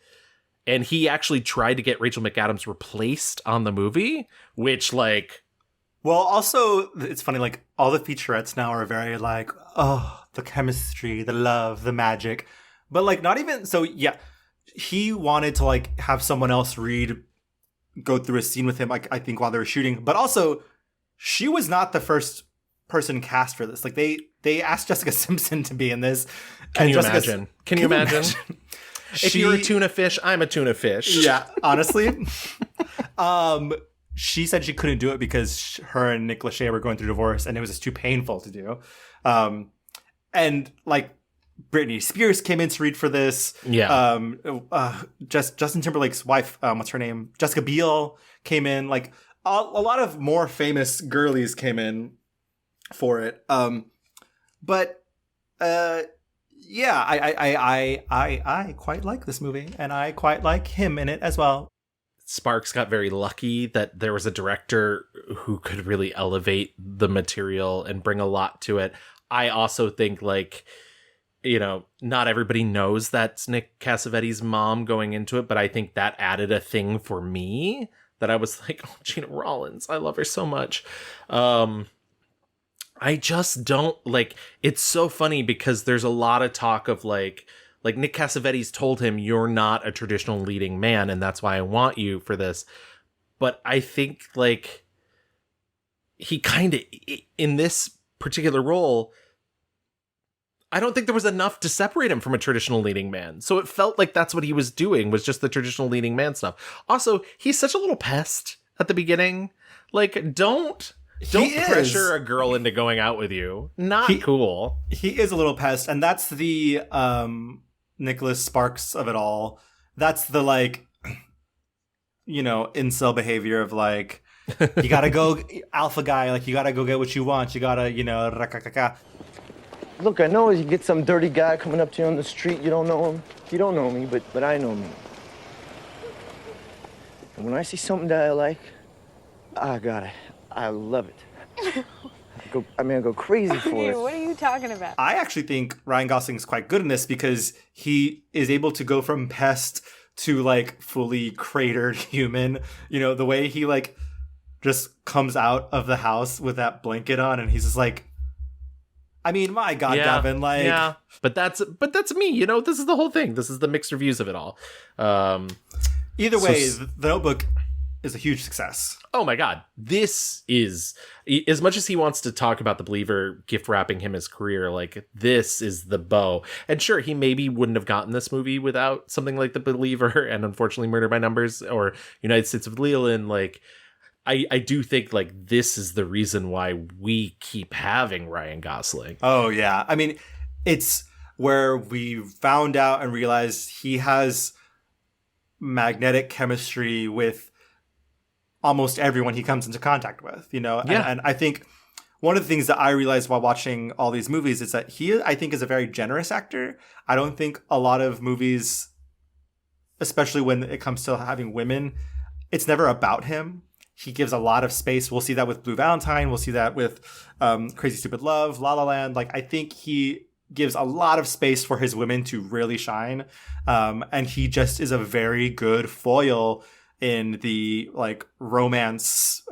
And he actually tried to get Rachel McAdams replaced on the movie, which, like... Well, also, it's funny, like, all the featurettes now are very, like, oh, the chemistry, the love, the magic. But, like, not even... So, yeah, he wanted to, like, have someone else go through a scene with him, like, I think, while they were shooting. But also, she was not the first person cast for this. Like, they asked Jessica Simpson to be in this. Can you imagine? Can you imagine? If you're a tuna fish, I'm a tuna fish. Yeah, honestly. She said she couldn't do it because her and Nick Lachey were going through divorce and it was just too painful to do. And like Britney Spears came in to read for this. Yeah. Justin Timberlake's wife, what's her name? Jessica Biel came in. Like a lot of more famous girlies came in for it. Yeah, I quite like this movie, and I quite like him in it as well. Sparks got very lucky that there was a director who could really elevate the material and bring a lot to it. I also think, like, you know, not everybody knows that's Nick Cassavetes' mom going into it, but I think that added a thing for me that I was like, oh, Gina Rollins, I love her so much. I just don't like, it's so funny because there's a lot of talk of like Nick Cassavetes told him, you're not a traditional leading man, and that's why I want you for this. But I think like he kind of, in this particular role, I don't think there was enough to separate him from a traditional leading man. So it felt like that's what he was doing, was just the traditional leading man stuff. Also, he's such a little pest at the beginning. Like, don't pressure a girl into going out with you. Cool. He is a little pest, and that's the Nicholas Sparks of it all. That's the like, you know, incel behavior of like, you gotta go alpha guy, like you gotta go get what you want. You gotta, you know, rakakaka. Look, I know you get some dirty guy coming up to you on the street. You don't know him. You don't know me, but I know me. And when I see something that I like, I got it. I love it. I go crazy for it. What are you talking about? I actually think Ryan Gosling is quite good in this because he is able to go from pest to like fully cratered human. You know, the way he like just comes out of the house with that blanket on, and he's just like, I mean, my God, Gavin, like, yeah, but that's me. You know, this is the whole thing. This is the mixed reviews of it all. Either way, The Notebook is a huge success. Oh my God, this is, as much as he wants to talk about The Believer gift wrapping him his career, like this is the bow. And sure, he maybe wouldn't have gotten this movie without something like The Believer and unfortunately Murder by Numbers or United States of Leland. Like, I do think like this is the reason why we keep having Ryan Gosling. Oh yeah. I mean, it's where we found out and realized he has magnetic chemistry with almost everyone he comes into contact with, you know? Yeah. And I think one of the things that I realized while watching all these movies is that he, I think, is a very generous actor. I don't think a lot of movies, especially when it comes to having women, it's never about him. He gives a lot of space. We'll see that with Blue Valentine. We'll see that with Crazy Stupid Love, La La Land. Like, I think he gives a lot of space for his women to really shine. And he just is a very good foil in the like romance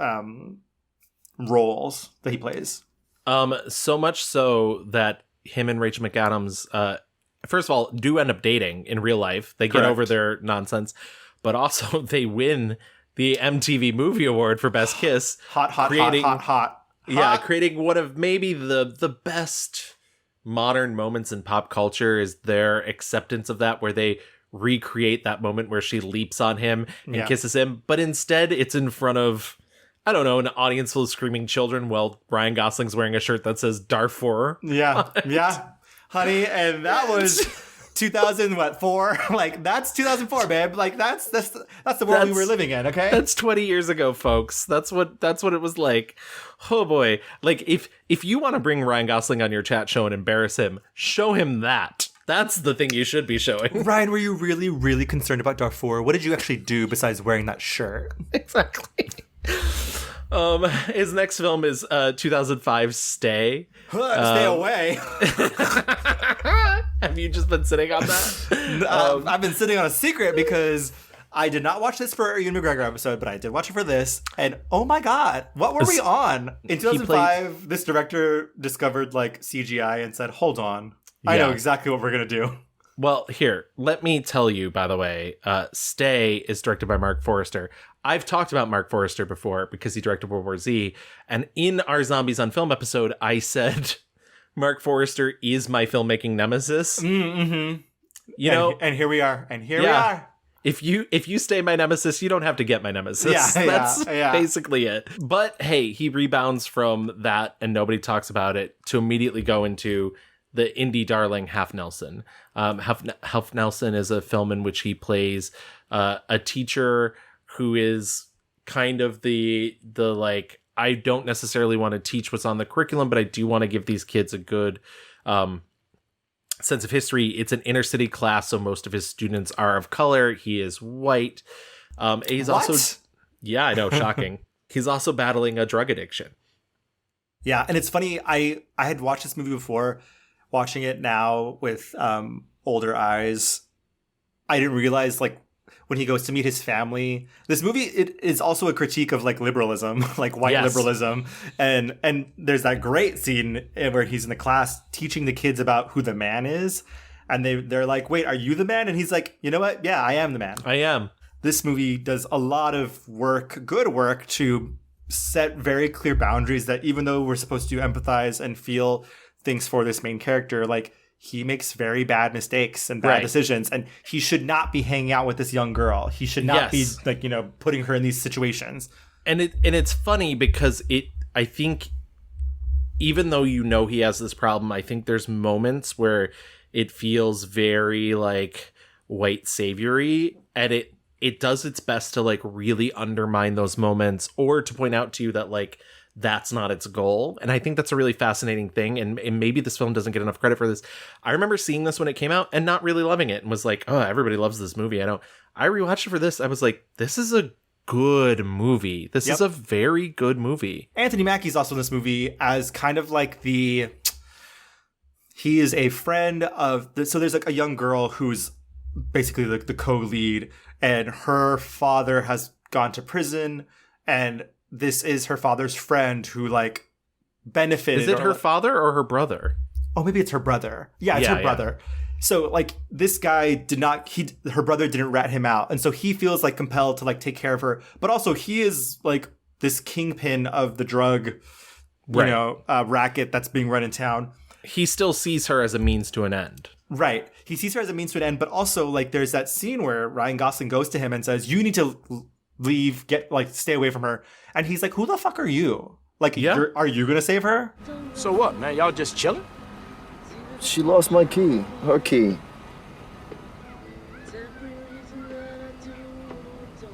roles that he plays. So much so that him and Rachel McAdams, first of all, do end up dating in real life. They get Correct. over their nonsense, but also they win the MTV Movie Award for Best Kiss. Hot. Yeah, creating one of maybe the best modern moments in pop culture is their acceptance of that, where they recreate that moment where she leaps on him and kisses him, but instead it's in front of, I don't know, an audience full of screaming children while Ryan Gosling's wearing a shirt that says Darfur. Yeah, honey, and that was 2004. Like, that's 2004, babe. Like, that's the world we were living in. Okay, that's 20 years ago, folks. That's what it was like. Oh boy, like if you want to bring Ryan Gosling on your chat show and embarrass him, show him that. That's the thing you should be showing. Ryan, were you really, really concerned about Darfur? What did you actually do besides wearing that shirt? Exactly. His next film is 2005 Stay. Stay away. Have you just been sitting on that? I've been sitting on a secret because I did not watch this for a Ewan McGregor episode, but I did watch it for this. And oh my God, what were we on? In 2005, this director discovered like CGI and said, hold on. I know exactly what we're going to do. Well, here, let me tell you, by the way, Stay is directed by Mark Forrester. I've talked about Mark Forrester before because he directed World War Z. And in our Zombies on Film episode, I said Mark Forrester is my filmmaking nemesis. Mm-hmm. You know? And here we are. And here we are. If you stay my nemesis, you don't have to get my nemesis. That's basically it. But hey, he rebounds from that, and nobody talks about it, to immediately go into the indie darling Half Nelson. Half Nelson is a film in which he plays a teacher who is kind of the like, I don't necessarily want to teach what's on the curriculum, but I do want to give these kids a good sense of history. It's an inner city class, so most of his students are of color. He is white. He's also, yeah, I know, shocking. He's also battling a drug addiction. Yeah, and it's funny, I had watched this movie before. Watching it now with older eyes, I didn't realize like when he goes to meet his family. This movie, it is also a critique of like liberalism, like white liberalism. And there's that great scene where he's in the class teaching the kids about who the man is. And they're like, wait, are you the man? And he's like, you know what? Yeah, I am the man. I am. This movie does a lot of work, good work, to set very clear boundaries that even though we're supposed to empathize and feel things for this main character, like he makes very bad mistakes and bad decisions, and he should not be hanging out with this young girl. He should not be like, you know, putting her in these situations. And it's funny because I think even though you know he has this problem, I think there's moments where it feels very like white saviory, and it does its best to like really undermine those moments or to point out to you that like that's not its goal. And I think that's a really fascinating thing. And maybe this film doesn't get enough credit for this. I remember seeing this when it came out and not really loving it and was like, oh, everybody loves this movie. I rewatched it for this. I was like, this is a good movie. This is a very good movie. Anthony Mackie's also in this movie as kind of like he is a friend of so there's like a young girl who's basically like the co-lead, and her father has gone to prison, and this is her father's friend who like benefited. Is it her father or her brother? Oh, maybe it's her brother. Yeah, it's her brother. So like this guy her brother didn't rat him out. And so he feels like compelled to like take care of her. But also he is like this kingpin of the drug, racket that's being run in town. He still sees her as a means to an end. Right. He sees her as a means to an end. But also like there's that scene where Ryan Gosling goes to him and says, you need to leave, stay away from her. And he's like, who the fuck are you? Like, are you going to save her? So what, man? Y'all just chilling? She lost my key. Her key.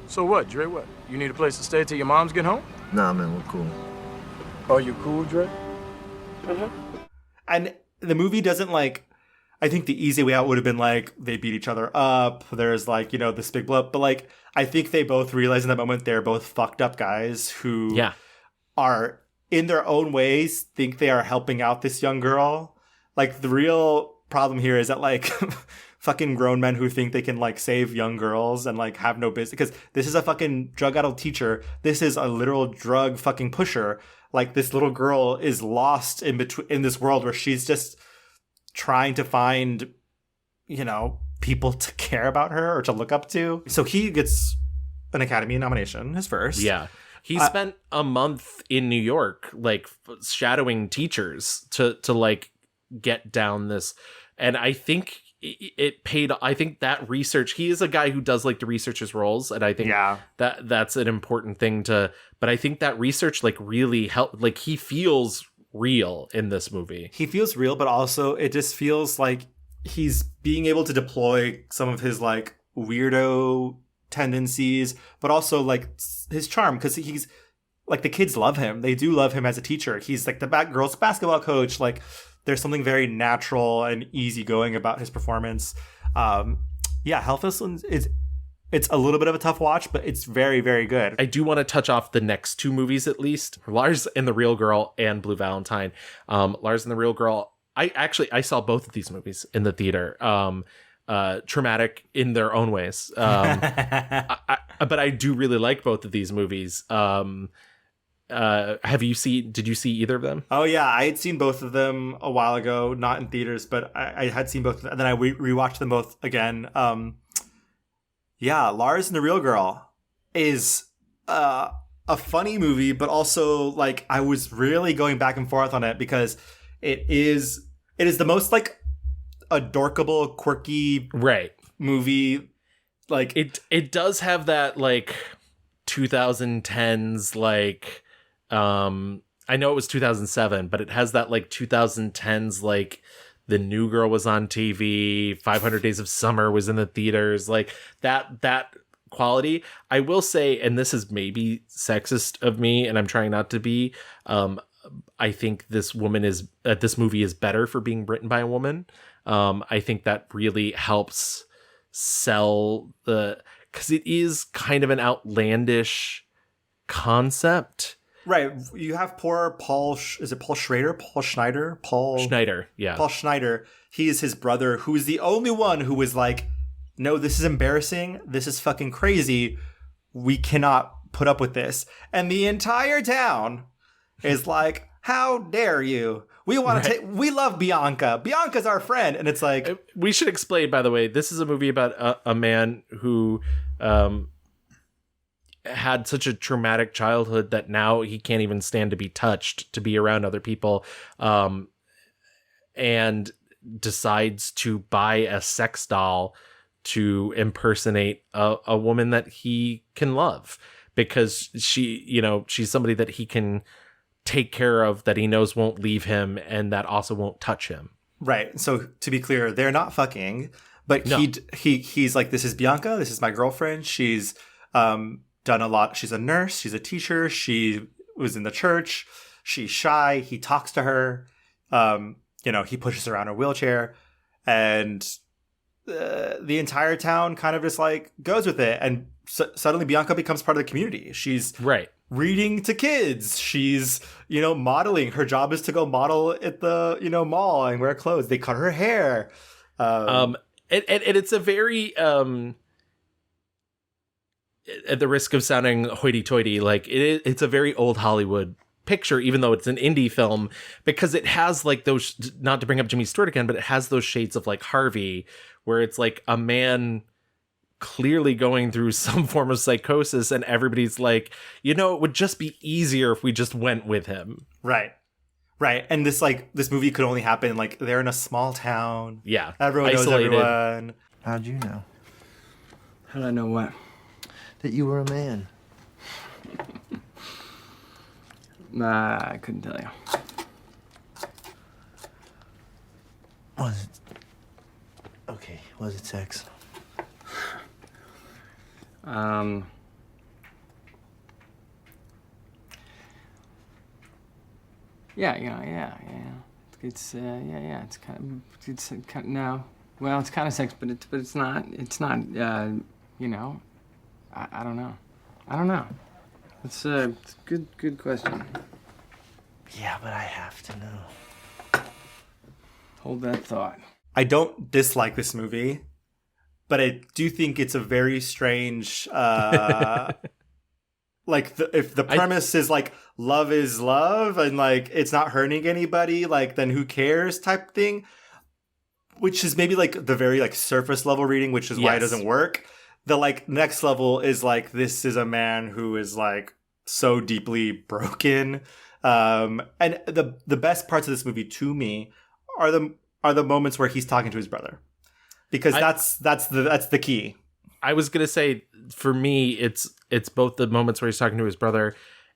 So what, Dre? What? You need a place to stay till your moms get home? Nah, man, we're cool. Are you cool, Dre? And the movie doesn't like... I think the easy way out would have been like they beat each other up. There's like, this big blow up. But like, I think they both realize in that moment they're both fucked up guys who are in their own ways think they are helping out this young girl. Like the real problem here is that like fucking grown men who think they can like save young girls and like have no business, because this is a fucking drug addled teacher. This is a literal drug fucking pusher. Like this little girl is lost in this world where she's just trying to find, people to care about her or to look up to. So he gets an Academy nomination, his first. Yeah. He spent a month in New York, like shadowing teachers to like get down this. And I think it paid. I think that research, he is a guy who does like to research his roles. And I think that's an important thing but I think that research like really helped. Like he feels real in this movie. He feels real, but also it just feels like he's being able to deploy some of his like weirdo tendencies, but also like his charm, because he's like the kids love him. They do love him as a teacher. He's like the girls basketball coach. Like there's something very natural and easygoing about his performance. Helpless is it's a little bit of a tough watch, but it's very, very good. I do want to touch off the next two movies at least. Lars and the Real Girl and Blue Valentine. Lars and the Real Girl, I saw both of these movies in the theater. Traumatic in their own ways. But I do really like both of these movies. Did you see either of them? Oh yeah, I had seen both of them a while ago, not in theaters, but I had seen both of them, and then I rewatched them both again. Lars and the Real Girl is a funny movie, but also like I was really going back and forth on it because it is the most like adorkable, quirky movie. Like it does have that like 2010s like I know it was 2007, but it has that like 2010s like The New Girl was on TV, 500 Days of Summer was in the theaters, like that quality. I will say, and this is maybe sexist of me, and I'm trying not to be, I think this movie is better for being written by a woman. I think that really helps sell because it is kind of an outlandish concept. Right. You have poor Paul, is it Paul Schrader? Paul Schneider? Paul Schneider, yeah. Paul Schneider. He is his brother, who is the only one who was like no, this is embarrassing. This is fucking crazy. We cannot put up with this. And the entire town is like, how dare you? We want to we love Bianca. Bianca's our friend. And it's like, we should explain, by the way, this is a movie about a man who had such a traumatic childhood that now he can't even stand to be touched, to be around other people, and decides to buy a sex doll to impersonate a woman that he can love, because she's somebody that he can take care of, that he knows won't leave him, and that also won't touch him. Right. So to be clear, they're not fucking, but No. he's like, this is Bianca. This is my girlfriend. She's done a lot. She's a nurse. She's a teacher. She was in the church. She's shy. He talks to her. He pushes her around her wheelchair, and the entire town kind of just like goes with it. And suddenly Bianca becomes part of the community. She's reading to kids. She's, modeling. Her job is to go model at the, mall and wear clothes. They cut her hair. And it's a very, at the risk of sounding hoity-toity, like it's a very old Hollywood picture, even though it's an indie film, because it has like those, not to bring up Jimmy Stewart again, but it has those shades of like Harvey, where it's like a man clearly going through some form of psychosis, and everybody's like, it would just be easier if we just went with him. Right. And this movie could only happen, like, they're in a small town. Yeah. Everyone isolated. knows everyone. How'd you know? How'd I know what? That you were a man. I couldn't tell you. Was it? Okay, was it sex? Yeah. It's it's kind of no. Well, it's kind of sex, but it's not. It's not. I don't know. It's a good question. Yeah, but I have to know. Hold that thought. I don't dislike this movie, but I do think it's a very strange, if the premise is like love is love and like it's not hurting anybody, like then who cares type thing, which is maybe like the very like surface level reading, which is why it doesn't work. The like next level is like, this is a man who is like so deeply broken. And the best parts of this movie to me are the moments where he's talking to his brother, because that's the key. I was gonna say, for me, it's both the moments where he's talking to his brother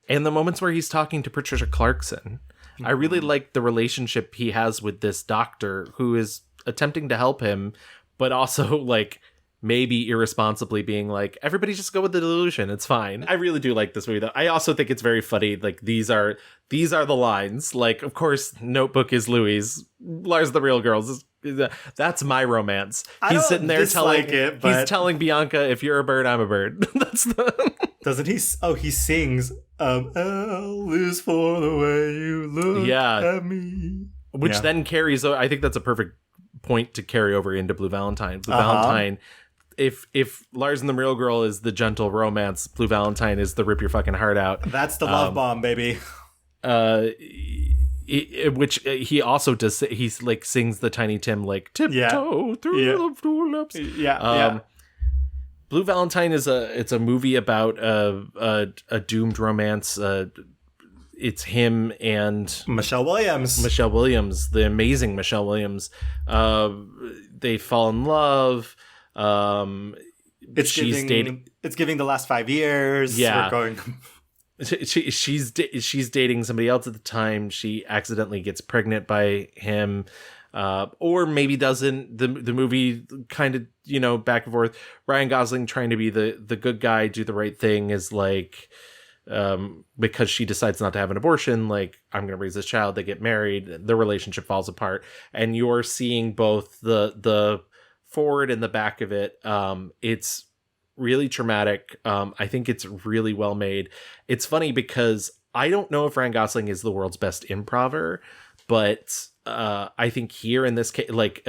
and the moments where he's talking to Patricia Clarkson. Mm-hmm. I really like the relationship he has with this doctor who is attempting to help him, but also like maybe irresponsibly being like, everybody just go with the delusion, it's fine. I really do like this movie though. I also think it's very funny. Like these are the lines. Like, of course, Notebook is Louis. Lars the Real Girls that's my romance. He's sitting there he's telling Bianca, if you're a bird, I'm a bird. That's the Doesn't he? Oh, he sings L is for the way you look at me. Which then carries, I think that's a perfect point to carry over into Blue Valentine. Blue Valentine, if Lars and the Real Girl is the gentle romance, Blue Valentine is the rip your fucking heart out. That's the love bomb, baby. Which he also does. He's like sings the Tiny Tim like tiptoe through the tulips. Blue Valentine is a movie about a doomed romance. It's him and Michelle Williams, the amazing Michelle Williams. They fall in love. It's giving the last 5 years. Yeah. We're going. She's dating somebody else at the time. She accidentally gets pregnant by him, or maybe doesn't. The movie kind of, back and forth. Ryan Gosling trying to be the good guy, do the right thing, is like, because she decides not to have an abortion, like, I'm gonna raise this child. They get married, the relationship falls apart, and you're seeing both the forward and the back of it. It's really traumatic. I think it's really well made. It's funny because I don't know if Ryan Gosling is the world's best improver, but I think here in this case, like,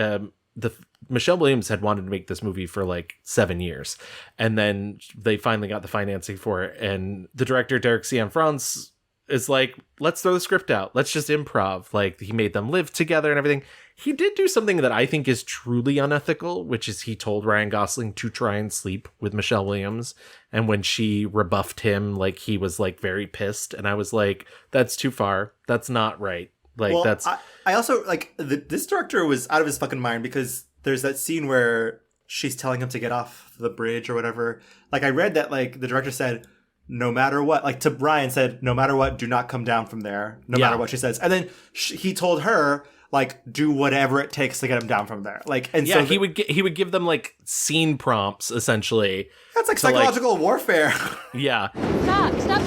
Michelle Williams had wanted to make this movie for like 7 years, and then they finally got the financing for it. And the director, Derek Cianfrance, is like, let's throw the script out. Let's just improv. Like, he made them live together and everything. He did do something that I think is truly unethical, which is he told Ryan Gosling to try and sleep with Michelle Williams. And when she rebuffed him, like, he was like very pissed. And I was like, that's too far. That's not right. Like, well, that's... I also, like, this director was out of his fucking mind, because there's that scene where she's telling him to get off the bridge or whatever. Like, I read that, like, the director said, no matter what, like, to Brian said, no matter what, do not come down from there, no matter what she says. And then he told her, like, do whatever it takes to get him down from there. Like, and yeah, so he would give them like scene prompts, essentially. That's like psychological warfare. Yeah. Stop, no, stop!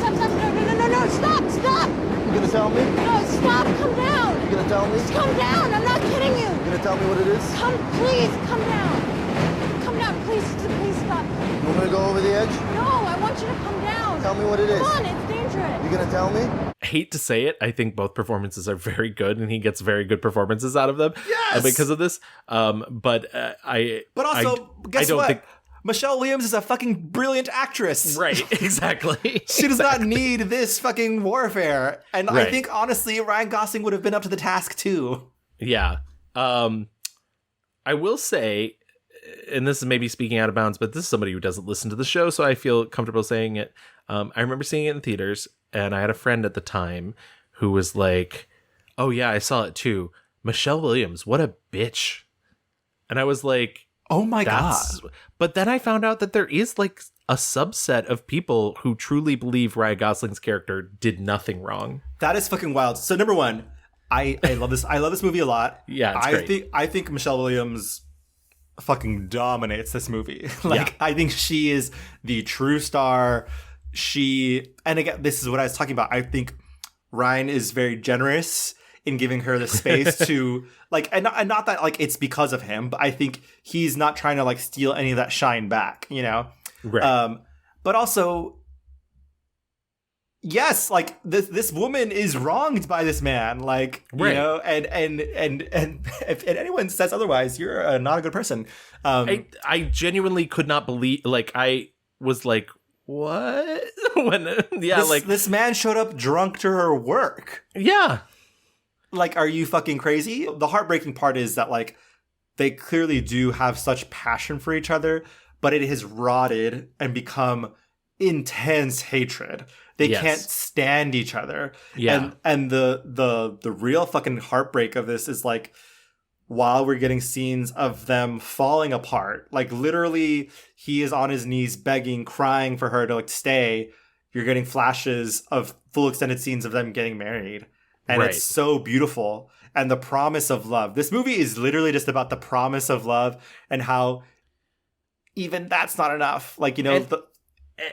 You gonna tell me? No, stop, come down! You gonna tell me? Just come down, I'm not kidding you! You gonna tell me what it is? Please, come down! Come down, please stop. You want me to go over the edge? No, I want you to come down! Tell me what it is. Come on, it's dangerous! You gonna tell me? I hate to say it, I think both performances are very good, and he gets very good performances out of them. Yes! Because of this. But also, guess what? Michelle Williams is a fucking brilliant actress. Right, exactly. She does not need this fucking warfare. And right. I think, honestly, Ryan Gosling would have been up to the task, too. Yeah. I will say, and this is maybe speaking out of bounds, but this is somebody who doesn't listen to the show, so I feel comfortable saying it. I remember seeing it in theaters, and I had a friend at the time who was like, oh yeah, I saw it too. Michelle Williams, what a bitch. And I was like, oh my God. But then I found out that there is like a subset of people who truly believe Ryan Gosling's character did nothing wrong. That is fucking wild. So number one, I love this. I love this movie a lot. Yeah, it's great. I think Michelle Williams fucking dominates this movie. I think she is the true star. And again, this is what I was talking about. I think Ryan is very generous in giving her the space to like, and not that like it's because of him, but I think he's not trying to like steal any of that shine back, you know? Right. But also, yes, like this woman is wronged by this man, like, right. You know, and if anyone says otherwise, you're not a good person. I genuinely could not believe, like, I was like, what? This man showed up drunk to her work. Yeah. Like, are you fucking crazy? The heartbreaking part is that, like, they clearly do have such passion for each other, but it has rotted and become intense hatred. They can't stand each other. Yeah. And the real fucking heartbreak of this is, like, while we're getting scenes of them falling apart, like, literally he is on his knees begging, crying for her to, like, stay. You're getting flashes of full extended scenes of them getting married. And It's so beautiful. And the promise of love. This movie is literally just about the promise of love and how even that's not enough. Like, you know,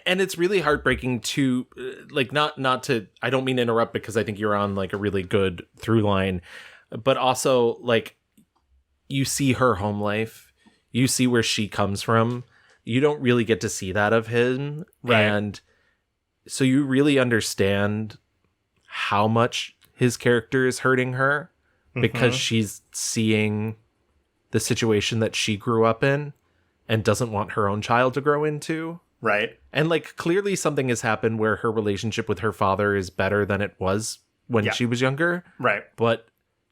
and it's really heartbreaking to, like, not to, I don't mean to interrupt because I think you're on like a really good through line, but also like you see her home life, you see where she comes from. You don't really get to see that of him. Right. And so you really understand how much his character is hurting her because she's seeing the situation that she grew up in and doesn't want her own child to grow into. Right. And like clearly something has happened where her relationship with her father is better than it was when she was younger. Right. But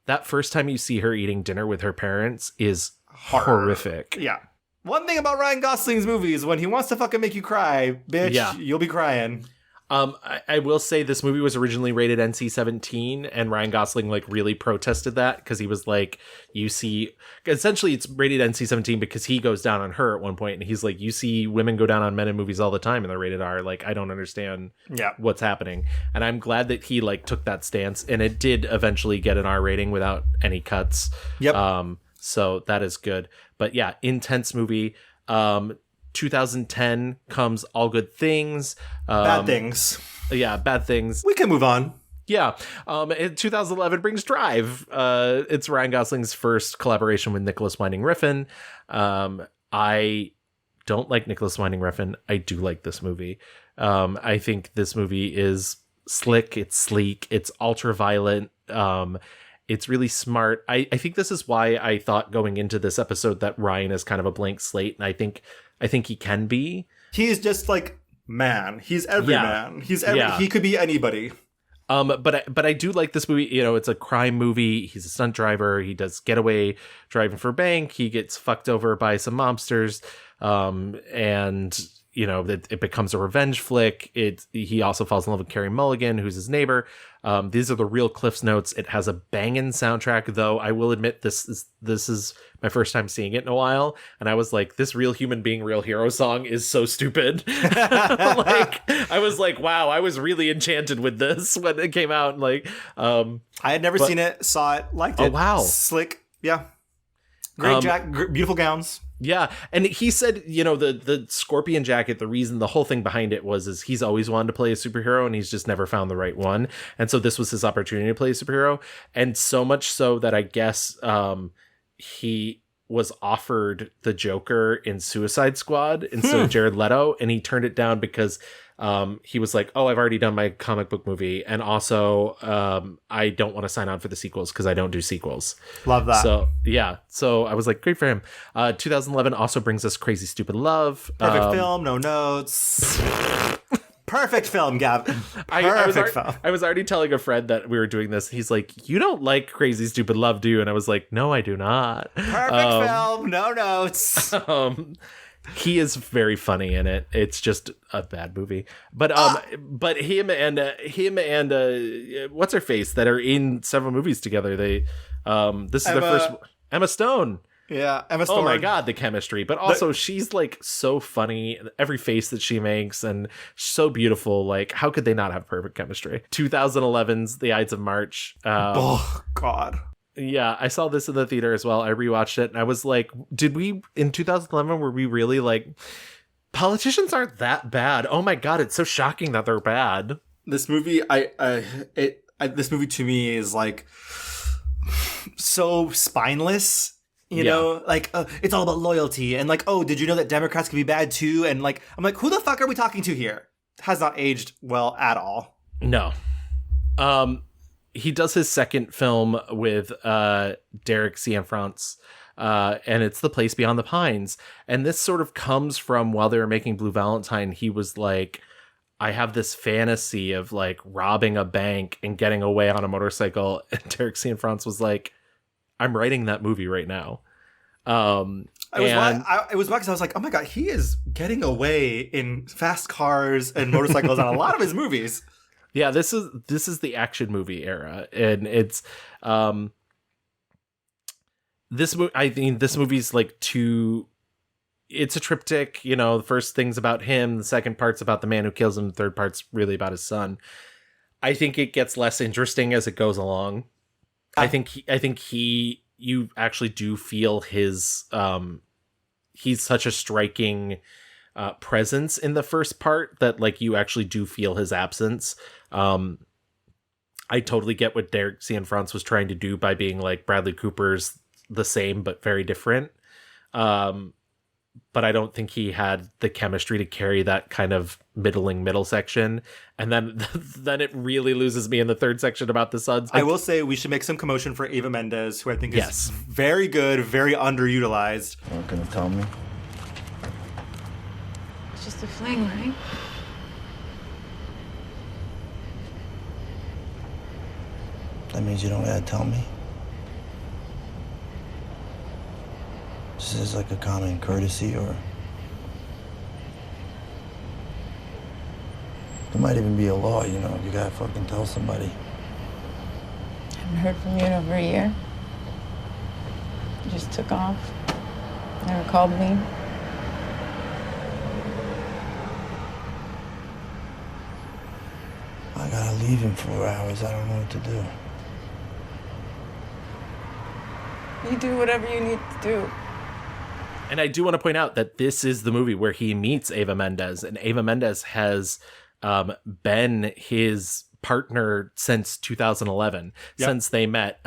that first time you see her eating dinner with her parents is horrific. Yeah. One thing about Ryan Gosling's movies, when he wants to fucking make you cry, bitch, you'll be crying. I will say this movie was originally rated NC-17, and Ryan Gosling like really protested that because he was like, you see, essentially it's rated NC-17 because he goes down on her at one point, and he's like, you see women go down on men in movies all the time, and they're rated R. Like, I don't understand what's happening. And I'm glad that he like took that stance, and it did eventually get an R rating without any cuts. Yep. So that is good. But yeah, intense movie. 2010 comes All Good Things. Bad Things. Yeah, Bad Things. We can move on. Yeah. 2011 brings Drive. It's Ryan Gosling's first collaboration with Nicholas Winding Refn. I don't like Nicholas Winding Refn. I do like this movie. I think this movie is slick. It's sleek. It's ultra violent. It's really smart. I think this is why I thought going into this episode that Ryan is kind of a blank slate, and I think he can be. He's just like man. He's every man. He could be anybody. But I do like this movie. You know, it's a crime movie. He's a stunt driver. He does getaway driving for bank. He gets fucked over by some mobsters. And you know, it becomes a revenge flick. He also falls in love with Carey Mulligan, who's his neighbor. These are the real Cliff's Notes. It has a banging soundtrack, though. I will admit this is my first time seeing it in a while, and I was like, this Real Human Being, Real Hero song is so stupid. Like, I was like, wow, I was really enchanted with this when it came out. And like, I had never seen it, saw it, liked it. Oh wow, slick, yeah, great beautiful gowns. Yeah, and he said, you know, the scorpion jacket, the reason, the whole thing behind it is he's always wanted to play a superhero and he's just never found the right one. And so this was his opportunity to play a superhero. And so much so that I guess he was offered the Joker in Suicide Squad instead of Jared Leto, and he turned it down because he was like, oh, I've already done my comic book movie, and also I don't want to sign on for the sequels because I don't do sequels. Love that. So yeah, so I was like, great for him. 2011 also brings us Crazy Stupid Love. Perfect film, no notes. Perfect film, Gavin. I was already telling a friend that we were doing this. He's like, you don't like Crazy Stupid Love, do you? And I was like, no, I do not. Perfect film, no notes. He is very funny in it. It's just a bad movie. But him and what's her face that are in several movies together. This is their first. Emma Stone. Yeah, Emma Stone. Oh my god, the chemistry. But also she's like so funny, every face that she makes, and so beautiful. Like, how could they not have perfect chemistry? 2011's The Ides of March. Oh god. Yeah, I saw this in the theater as well. I rewatched it and I was like, in 2011 were we really like, politicians aren't that bad? Oh my god, it's so shocking that they're bad. This movie this movie to me is like so spineless. You know, like it's all about loyalty and like, oh, did you know that Democrats can be bad too? And like, I'm like, who the fuck are we talking to here? Has not aged well at all. No. He does his second film with Derek Cianfrance, and it's The Place Beyond the Pines. And this sort of comes from while they were making Blue Valentine, he was like, I have this fantasy of like robbing a bank and getting away on a motorcycle. And Derek Cianfrance was like, I'm writing that movie right now. It was because I was like, oh my god, he is getting away in fast cars and motorcycles on a lot of his movies. Yeah, this is the action movie era, and it's this movie's like it's a triptych. You know, the first thing's about him, the second part's about the man who kills him, the third part's really about his son. I think it gets less interesting as it goes along. I think you actually do feel his he's such a striking presence in the first part that like you actually do feel his absence. I totally get what Derek Cianfrance was trying to do by being like Bradley Cooper's the same but very different. But I don't think he had the chemistry to carry that kind of middle section. And then it really loses me in the third section about the sons. I will say we should make some commotion for Eva Mendes, who I think is very good, very underutilized. You're not gonna tell me? It's just a fling, right? That means you don't gotta tell me? Just as like a common courtesy, or there might even be a law, you know, you gotta fucking tell somebody. Haven't heard from you in over a year. You just took off. Never called me. I gotta leave in 4 hours. I don't know what to do. You do whatever you need to do. And I do want to point out that this is the movie where he meets Eva Mendes, and Eva Mendes has been his partner since 2011, since they met.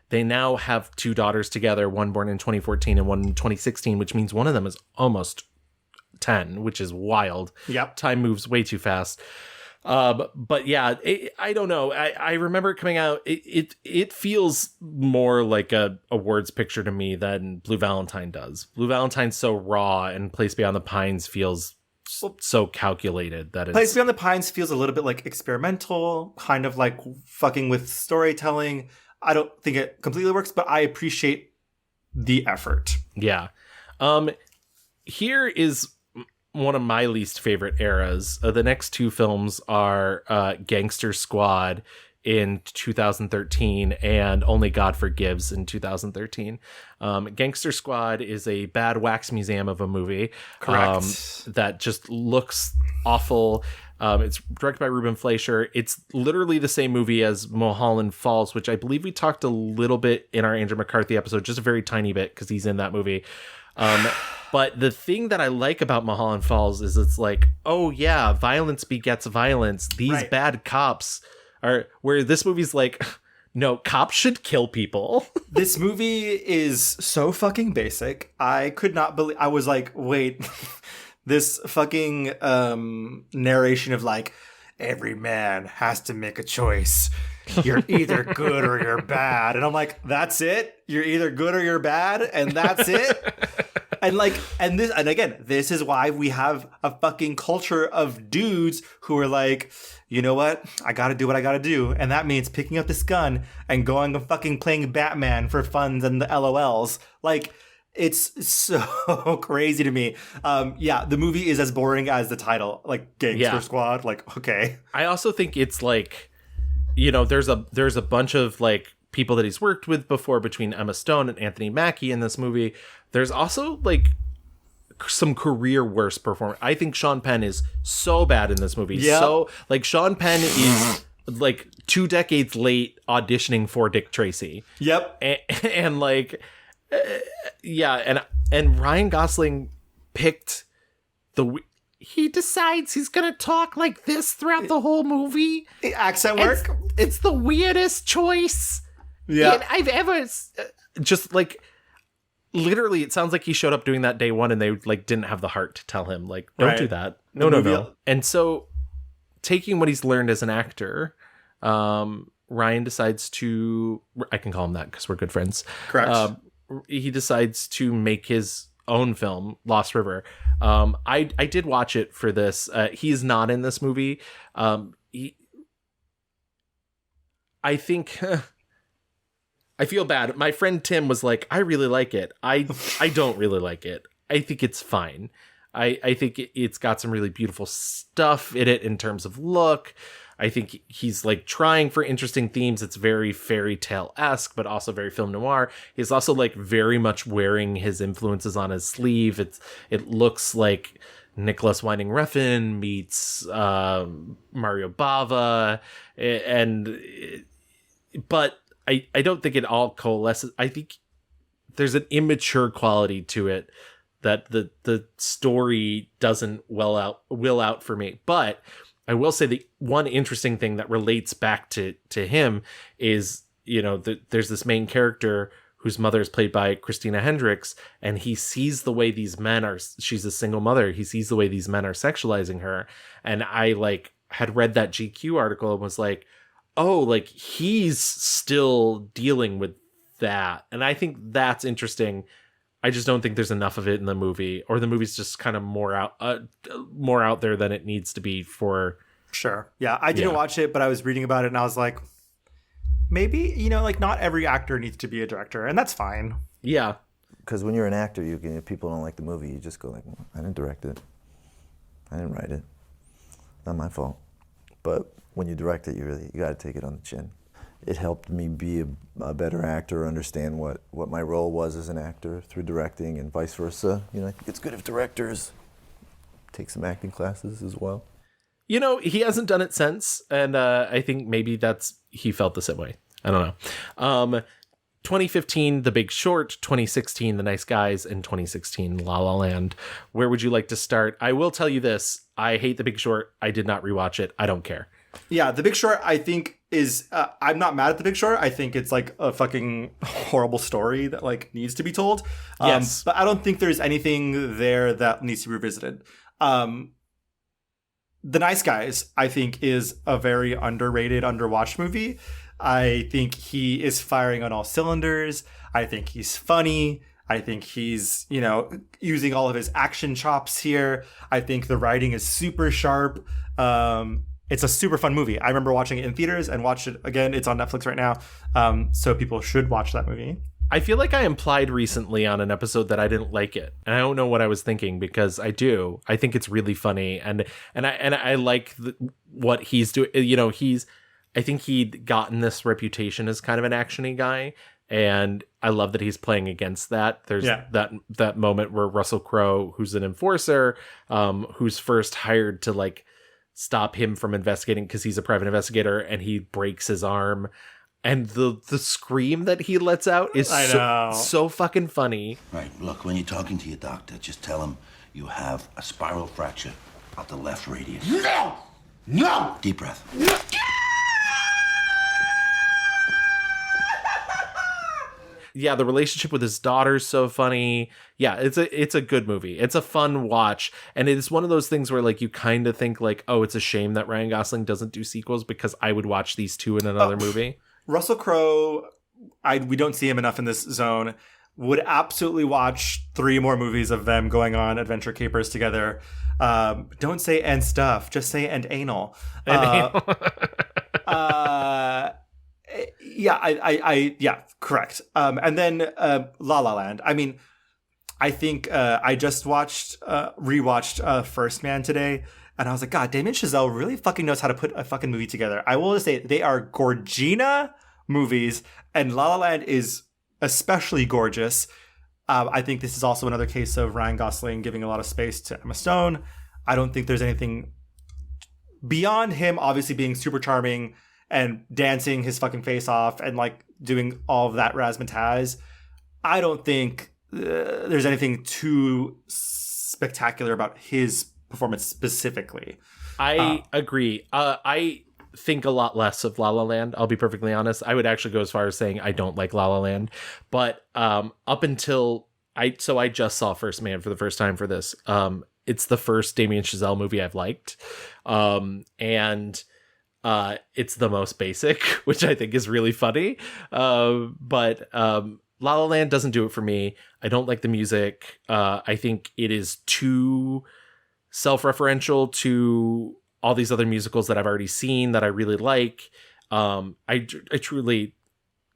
They now have 2 daughters together, one born in 2014 and one in 2016, which means one of them is almost 10, which is wild. Yep. Time moves way too fast. But yeah, I don't know. I remember it coming out. It feels more like a words picture to me than Blue Valentine does. Blue Valentine's so raw, and Place Beyond the Pines feels so calculated that it's... Place Beyond the Pines feels a little bit like experimental, kind of like fucking with storytelling. I don't think it completely works, but I appreciate the effort. Yeah. Here is one of my least favorite eras. The next two films are Gangster Squad in 2013 and Only God Forgives in 2013. Gangster Squad is a bad wax museum of a movie. Correct. That just looks awful. It's directed by Ruben Fleischer. It's literally the same movie as Mulholland Falls, which I believe we talked a little bit in our Andrew McCarthy episode, just a very tiny bit because he's in that movie. But the thing that I like about Mulholland Falls is it's like, oh yeah, violence begets violence. These bad cops are, where this movie's like, no, cops should kill people. This movie is so fucking basic. I could not believe, I was like, wait, this fucking narration of like, every man has to make a choice. You're either good or you're bad. And I'm like, that's it? You're either good or you're bad, and that's it? And like, and again, this is why we have a fucking culture of dudes who are like, you know what? I gotta do what I gotta do. And that means picking up this gun and going and fucking playing Batman for funds and the LOLs. Like, it's so crazy to me. Yeah, the movie is as boring as the title, like Gangster Squad. Like, okay. I also think it's like, you know, there's a bunch of like people that he's worked with before between Emma Stone and Anthony Mackie in this movie. There's also like some career worst performance. I think Sean Penn is so bad in this movie. Yep. So like Sean Penn is like 2 decades late auditioning for Dick Tracy. Yep. And like, yeah. And Ryan Gosling picked he decides he's going to talk like this throughout the whole movie. Accent work. It's the weirdest choice. Yeah. I've ever just like, literally, it sounds like he showed up doing that day one and they like didn't have the heart to tell him like, don't do that. No. And so taking what he's learned as an actor, Ryan decides to, I can call him that because we're good friends. Correct. He decides to make his own film, Lost River. I did watch it for this. He's not in this movie. I think I feel bad. My friend Tim was like, I really like it. I don't really like it. I think it's fine. I think it's got some really beautiful stuff in it in terms of look. I think he's like trying for interesting themes. It's very fairy tale-esque, but also very film noir. He's also like very much wearing his influences on his sleeve. It looks like Nicholas Winding Refn meets Mario Bava, but I don't think it all coalesces. I think there's an immature quality to it that the story doesn't will out for me. But I will say the one interesting thing that relates back to him is, you know, there's this main character whose mother is played by Christina Hendricks, and he sees the way these men are, she's a single mother, he sees the way these men are sexualizing her. And I like had read that GQ article and was like, oh, like he's still dealing with that. And I think that's interesting. I just don't think there's enough of it in the movie, or the movie's just kind of more out there than it needs to be for. Sure. Yeah. I didn't watch it, but I was reading about it and I was like, maybe, you know, like not every actor needs to be a director, and that's fine. Yeah. Because when you're an actor, if people don't like the movie, you just go like, well, I didn't direct it. I didn't write it. Not my fault. But when you direct it, you got to take it on the chin. It helped me be a better actor, understand what my role was as an actor through directing, and vice versa. You know, I think it's good if directors take some acting classes as well. You know, he hasn't done it since, and I think maybe he felt the same way. I don't know. 2015, The Big Short. 2016, The Nice Guys. And 2016, La La Land. Where would you like to start? I will tell you this. I hate The Big Short. I did not rewatch it. I don't care. Yeah, The Big Short, I think is, I'm not mad at The Big Short. I think it's like a fucking horrible story that like needs to be told. Yes. But I don't think there's anything there that needs to be revisited. The Nice Guys, I think, is a very underrated, underwatched movie. I think he is firing on all cylinders. I think he's funny. I think he's, using all of his action chops here. I think the writing is super sharp. It's a super fun movie. I remember watching it in theaters and watched it again. It's on Netflix right now. So people should watch that movie. I feel like I implied recently on an episode that I didn't like it, and I don't know what I was thinking, because I do. I think it's really funny, and I like what he's doing. I think he'd gotten this reputation as kind of an actiony guy, and I love that he's playing against that. There's that moment where Russell Crowe, who's an enforcer, who's first hired to like stop him from investigating because he's a private investigator, and he breaks his arm. And the scream that he lets out is so fucking funny. Right, look, when you're talking to your doctor, just tell him you have a spiral fracture of the left radius. No! No! Deep breath. Yeah, the relationship with his daughter's so funny. Yeah, it's a good movie. It's a fun watch. And it's one of those things where like you kind of think like, oh, it's a shame that Ryan Gosling doesn't do sequels, because I would watch these two in another movie. Russell Crowe, we don't see him enough in this zone, would absolutely watch 3 more movies of them going on adventure capers together. Don't say and stuff, just say and anal. Yeah, yeah, correct. And then La La Land. I mean, I think I just rewatched First Man today. And I was like, God, Damien Chazelle really fucking knows how to put a fucking movie together. I will just say they are Gorgina movies, and La La Land is especially gorgeous. I think this is also another case of Ryan Gosling giving a lot of space to Emma Stone. I don't think there's anything beyond him obviously being super charming and dancing his fucking face off and like doing all of that razzmatazz. I don't think there's anything too spectacular about his performance specifically. I agree. I think a lot less of La La Land. I'll be perfectly honest. I would actually go as far as saying I don't like La La Land. But up until I just saw First Man for the first time for this. It's the first Damien Chazelle movie I've liked. And it's the most basic, which I think is really funny. But La La Land doesn't do it for me. I don't like the music. I think it is too self-referential to all these other musicals that I've already seen that I really like. I truly,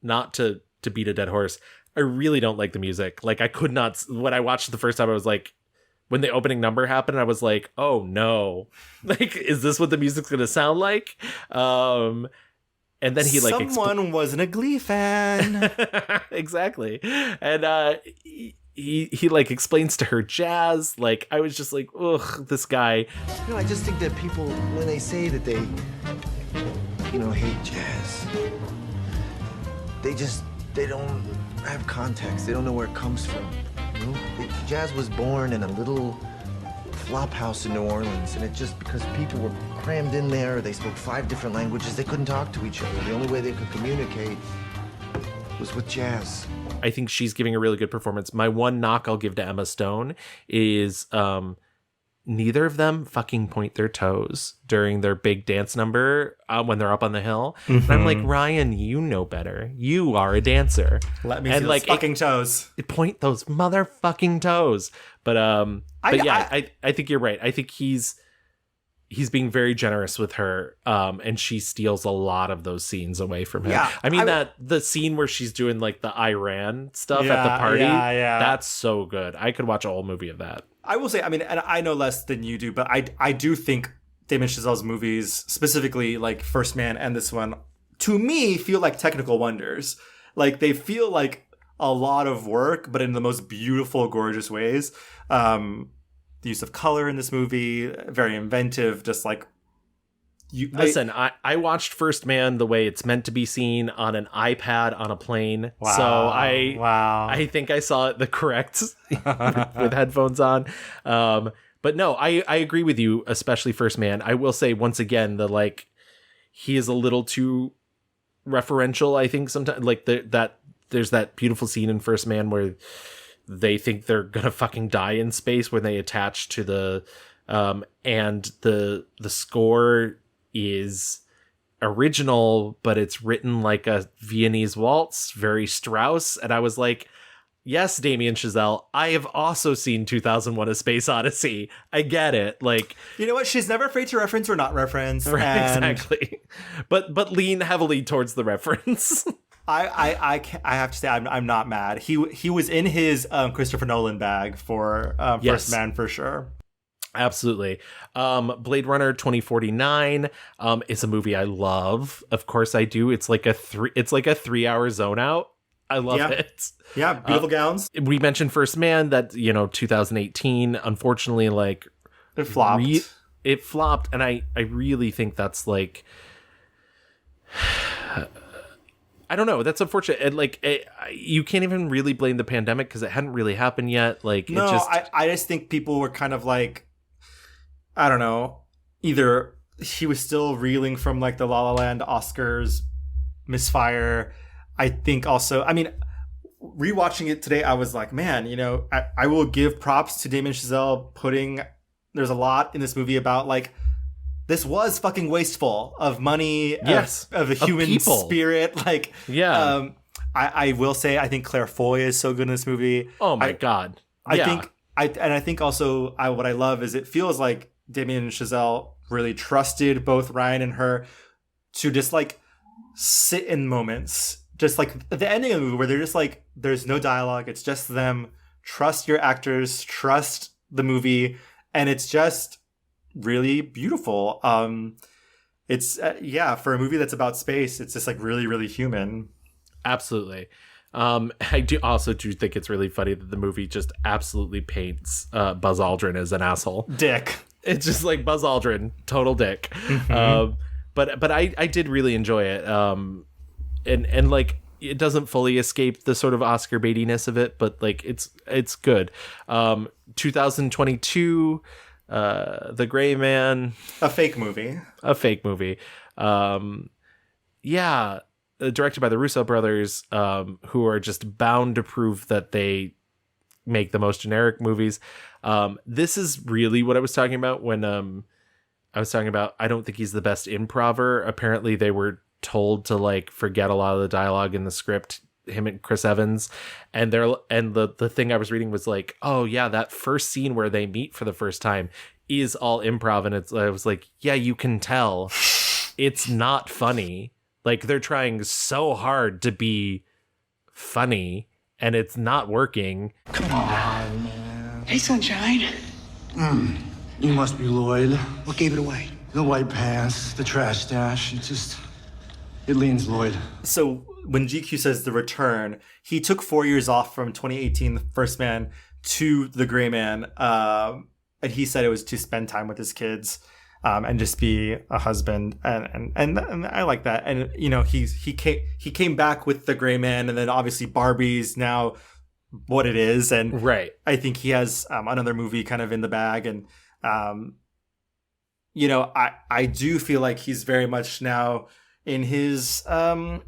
not to beat a dead horse, I really don't like the music. Like I could not, when I watched it the first time, I was like, when the opening number happened, I was like, oh no, like, is this what the music's going to sound like? And then he like, someone wasn't a Glee fan. Exactly. And, he like explains to her jazz. Like I was just like, ugh, this guy. I just think that people, when they say that they, hate jazz, they don't have context. They don't know where it comes from. Jazz was born in a little flop house in New Orleans, and it just because people were crammed in there, they spoke 5 different languages, they couldn't talk to each other. The only way they could communicate was with jazz. I think she's giving a really good performance. My one knock I'll give to Emma Stone is neither of them fucking point their toes during their big dance number when they're up on the hill. Mm-hmm. And I'm like, Ryan, you know better. You are a dancer. Let me see those fucking toes. Point those motherfucking toes. But I think you're right. I think he's being very generous with her, and she steals a lot of those scenes away from him. Yeah, I mean, the scene where she's doing like the Iran stuff at the party, that's so good. I could watch a whole movie of that. I will say, I mean, and I know less than you do, but I do think Damien Chazelle's movies, specifically like First Man and this one, to me feel like technical wonders. Like they feel like a lot of work, but in the most beautiful, gorgeous ways. The use of color in this movie, very inventive, just like Listen, I watched First Man the way it's meant to be seen on an iPad on a plane. Wow. So I think I saw it the correct with headphones on. But no, I agree with you, especially First Man. I will say once again, he is a little too referential, I think sometimes. Like there's that beautiful scene in First Man where they think they're gonna fucking die in space when they attach to the and the score is original, but it's written like a Viennese waltz, very Strauss. And I was like, yes, Damien Chazelle, I have also seen 2001: A Space Odyssey. I get it. Like, you know what? She's never afraid to reference or not reference. Right, and exactly. But lean heavily towards the reference. I have to say I'm not mad. He was in his Christopher Nolan bag for Yes. First Man for sure. Absolutely. Blade Runner 2049 is a movie I love. Of course I do. It's like a 3-hour zone out. I love it. Yeah, beautiful gowns. We mentioned First Man, that 2018, unfortunately, like it flopped. It flopped, and I really think that's like I don't know. That's unfortunate. And like, you can't even really blame the pandemic because it hadn't really happened yet. Like, no, it just... I just think people were kind of like, I don't know, either he was still reeling from like the La La Land Oscars misfire. I think also, I mean, rewatching it today, I was like, man, I will give props to Damien Chazelle there's a lot in this movie about like, this was fucking wasteful of money, yes, of a human spirit. Like, yeah. I will say, I think Claire Foy is so good in this movie. Oh my God. I think also what I love is it feels like Damien Chazelle really trusted both Ryan and her to just like sit in moments, just like at the ending of the movie where they're just like, there's no dialogue. It's just them. Trust your actors, trust the movie. And it's just really beautiful. It's for a movie that's about space, it's just like really, really human. Absolutely. I do think it's really funny that the movie just absolutely paints Buzz Aldrin as an asshole. Dick. It's just like Buzz Aldrin, total dick. Mm-hmm. But I did really enjoy it. And like, it doesn't fully escape the sort of Oscar baitiness of it, but like it's good. 2022, The Gray Man, a fake movie. Directed by the Russo brothers, who are just bound to prove that they make the most generic movies. This is really what I was talking about when I was talking about I don't think he's the best improver. Apparently they were told to like forget a lot of the dialogue in the script, him and Chris Evans, and the thing I was reading was like, oh yeah, that first scene where they meet for the first time is all improv, and I was like, yeah, you can tell it's not funny. Like, they're trying so hard to be funny and it's not working. Come on, man. Hey, Sunshine. You must be Lloyd. What gave it away? The white pants, the trash stash. It leans Lloyd. So when GQ says The Return, he took 4 years off from 2018, The First Man, to The Gray Man. And he said it was to spend time with his kids and just be a husband. And I like that. And, he came back with The Gray Man, and then obviously Barbie's now what it is. And right. I think he has another movie kind of in the bag. And, I do feel like he's very much now in his big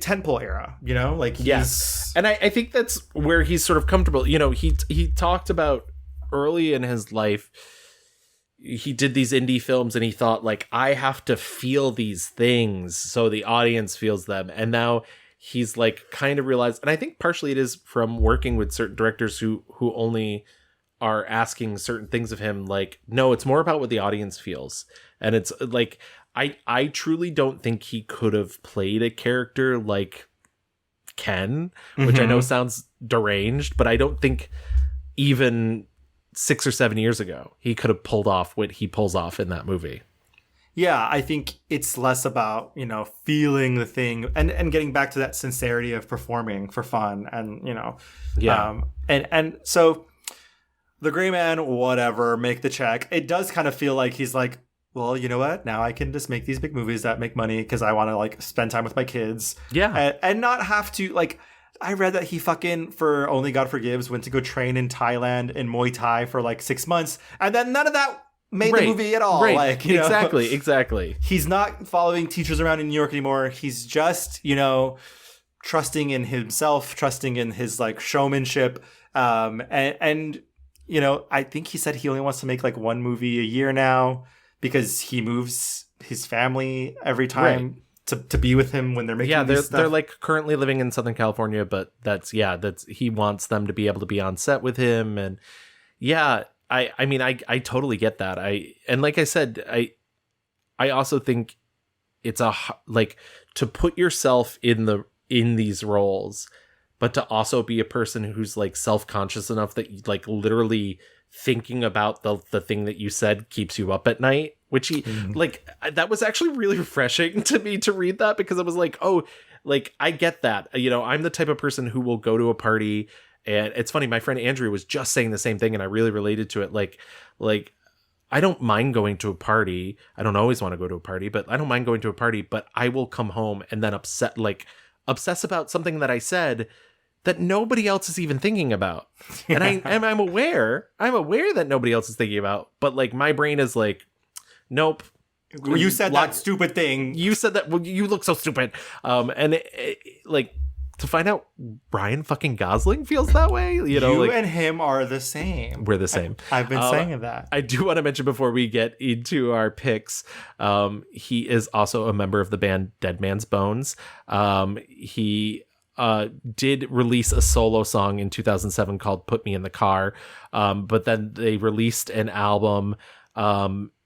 tentpole era, like he's... Yes. And I think that's where he's sort of comfortable. He talked about early in his life, he did these indie films and he thought like, I have to feel these things so the audience feels them. And now he's like kind of realized, and I think partially it is from working with certain directors who only are asking certain things of him. Like, no, it's more about what the audience feels. And it's like, I truly don't think he could have played a character like Ken, which I know sounds deranged, but I don't think even 6 or 7 years ago he could have pulled off what he pulls off in that movie. Yeah, I think it's less about, feeling the thing and getting back to that sincerity of performing for fun and, and so The Gray Man, whatever, make the check. It does kind of feel like he's like, well, you know what? Now I can just make these big movies that make money because I want to like spend time with my kids. Yeah. And not have to like, I read that he fucking, for Only God Forgives, went to go train in Thailand in Muay Thai for like 6 months. And then none of that made the movie at all. Right. Like, Exactly. He's not following teachers around in New York anymore. He's just, trusting in himself, trusting in his like showmanship. And I think he said he only wants to make like one movie a year now because he moves his family every time to be with him when they're making they're like currently living in Southern California, but that's he wants them to be able to be on set with him. And I mean, I totally get that. And like I said, I also think it's like to put yourself in these roles, but to also be a person who's like self-conscious enough that you, like, literally thinking about the thing that you said keeps you up at night, which he like, that was actually really refreshing to me to read that, because I was like, oh, like, I get that. I'm the type of person who will go to a party, and it's funny, my friend Andrew was just saying the same thing, and I really related to it. Like I don't mind going to a party. I don't always want to go to a party, but I don't mind going to a party, but I will come home and then obsess about something that I said that nobody else is even thinking about. And I'm aware that nobody else is thinking about, but like my brain is like, nope. You said that stupid thing. You said that. Well, you look so stupid. And like, to find out Ryan fucking Gosling feels that way, you and him are the same. We're the same. I've been saying that. I do want to mention before we get into our picks, he is also a member of the band Dead Man's Bones. He did release a solo song in 2007 called Put Me in the Car. But then they released an album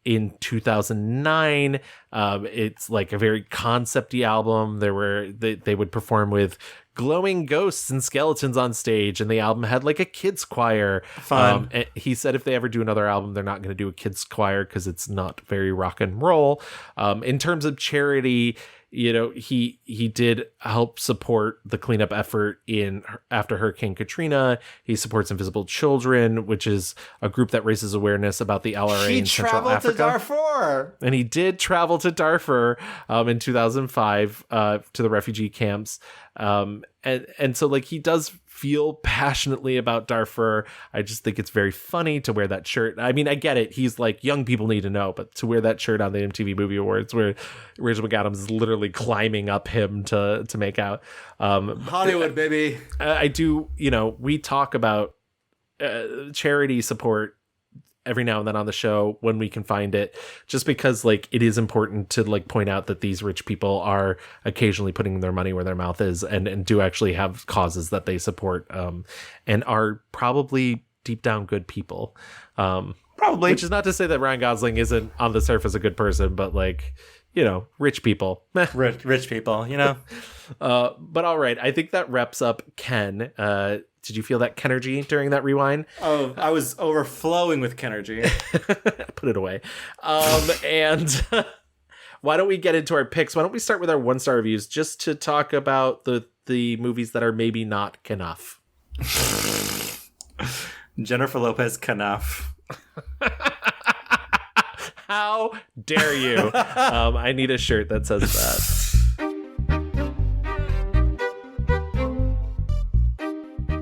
in 2009. It's like a very concept-y album. They would perform with glowing ghosts and skeletons on stage, and the album had like a kids choir. Fun. And he said if they ever do another album, they're not going to do a kids choir because it's not very rock and roll. In terms of charity, he did help support the cleanup effort after Hurricane Katrina. He supports Invisible Children, which is a group that raises awareness about the LRA in Central Africa. He traveled to Darfur. And he did travel to Darfur in 2005 to the refugee camps. And so like he does feel passionately about Darfur. I just think it's very funny to wear that shirt. I mean, I get it. He's like, young people need to know, but to wear that shirt on the MTV Movie Awards where Rachel McAdams is literally climbing up him to make out. Hollywood, baby. I do, we talk about charity support every now and then on the show when we can find it, just because like it is important to like point out that these rich people are occasionally putting their money where their mouth is and do actually have causes that they support, and are probably deep down good people. Probably. Which is not to say that Ryan Gosling isn't on the surface a good person, but like, rich people. Rich people, But all right, I think that wraps up Ken. Did you feel that Kenergy during that rewind? Oh, I was overflowing with Kenergy. Put it away. And why don't we get into our picks? Why don't we start with our 1-star reviews just to talk about the movies that are maybe not Knuff. Jennifer Lopez Knuff. How dare you? I need a shirt that says that.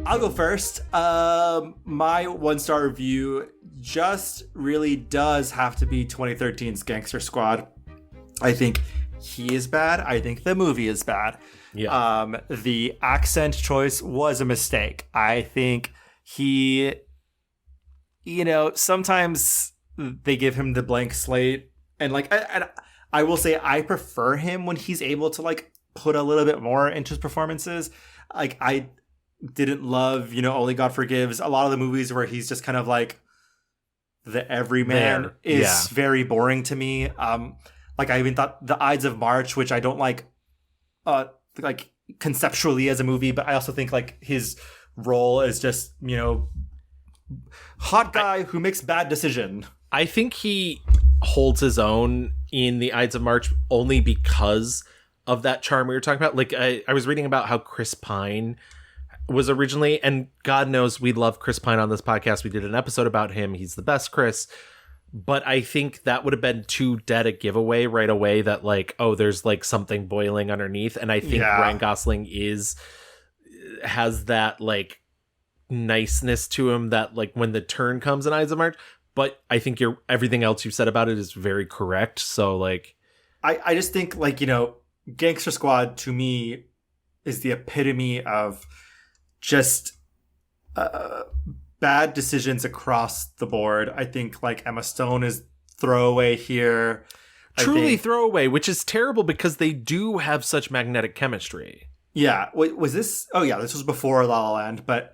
I'll go first. My 1-star review just really does have to be 2013's Gangster Squad. I think he is bad. I think the movie is bad. Yeah. The accent choice was a mistake. I think he, sometimes they give him the blank slate, and like I will say I prefer him when he's able to like put a little bit more into his performances. Like I didn't love, Only God Forgives. A lot of the movies where he's just kind of like the everyman is very boring to me. Like I even thought The Ides of March, which I don't like conceptually as a movie, but I also think like his role is just, hot guy who makes bad decision. I think he holds his own in The Ides of March only because of that charm we were talking about. Like I was reading about how Chris Pine was originally, and God knows we love Chris Pine on this podcast. We did an episode about him. He's the best Chris. But I think that would have been too dead a giveaway right away that like, oh, there's like something boiling underneath. And I think Ryan Gosling has that like niceness to him that like when the turn comes in Ides of March. But I think everything else you said about it is very correct. So like, I just think like, Gangster Squad to me is the epitome of just bad decisions across the board. I think like Emma Stone is throwaway here. Truly throwaway, which is terrible because they do have such magnetic chemistry. Yeah. Wait, was this? Oh yeah, this was before La La Land, but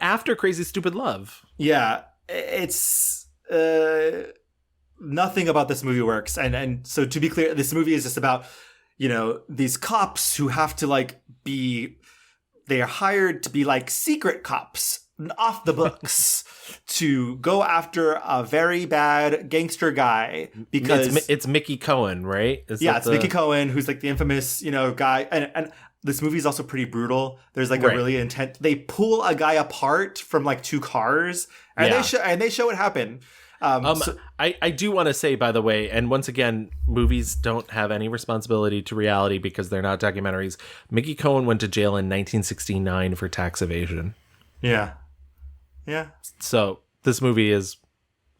after Crazy Stupid Love. Yeah, it's nothing about this movie works. And so to be clear, this movie is just about, you know, these cops who have to like they are hired to be like secret cops off the books to go after a very bad gangster guy because it's Mickey Cohen, right? It's Mickey Cohen, who's like the infamous, you know, guy. And this movie is also pretty brutal. There's like a really intense. They pull a guy apart from like two cars, and they show it happen. I do want to say, by the way, and once again, movies don't have any responsibility to reality because they're not documentaries. Mickey Cohen went to jail in 1969 for tax evasion. Yeah. So this movie is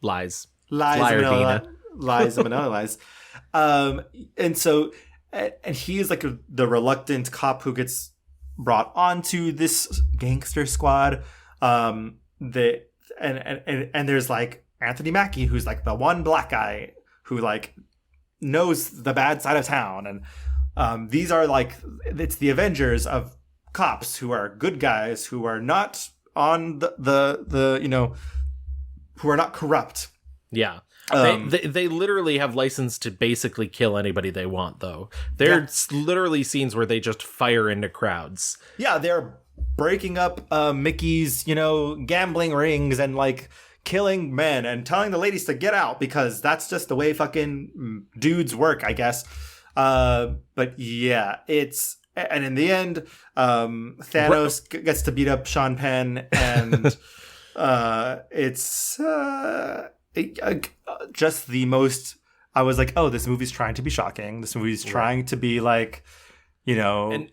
lies. Lies, Liar, Manila, Dina. lies, Manila lies. And so, and he is like the reluctant cop who gets brought onto this gangster squad. And there's like Anthony Mackie, who's like the one black guy who like knows the bad side of town. And these are like, it's the Avengers of cops who are good guys, who are not on the you know, who are not corrupt. Yeah. They literally have license to basically kill anybody they want, though. There's literally scenes where they just fire into crowds. Yeah, they're breaking up Mickey's, you know, gambling rings and like killing men and telling the ladies to get out because that's just the way fucking dudes work, I guess. But yeah, and in the end, Thanos gets to beat up Sean Penn, and it's just the most. I was like, oh, this movie's trying to be shocking. This movie's trying to be like, you know,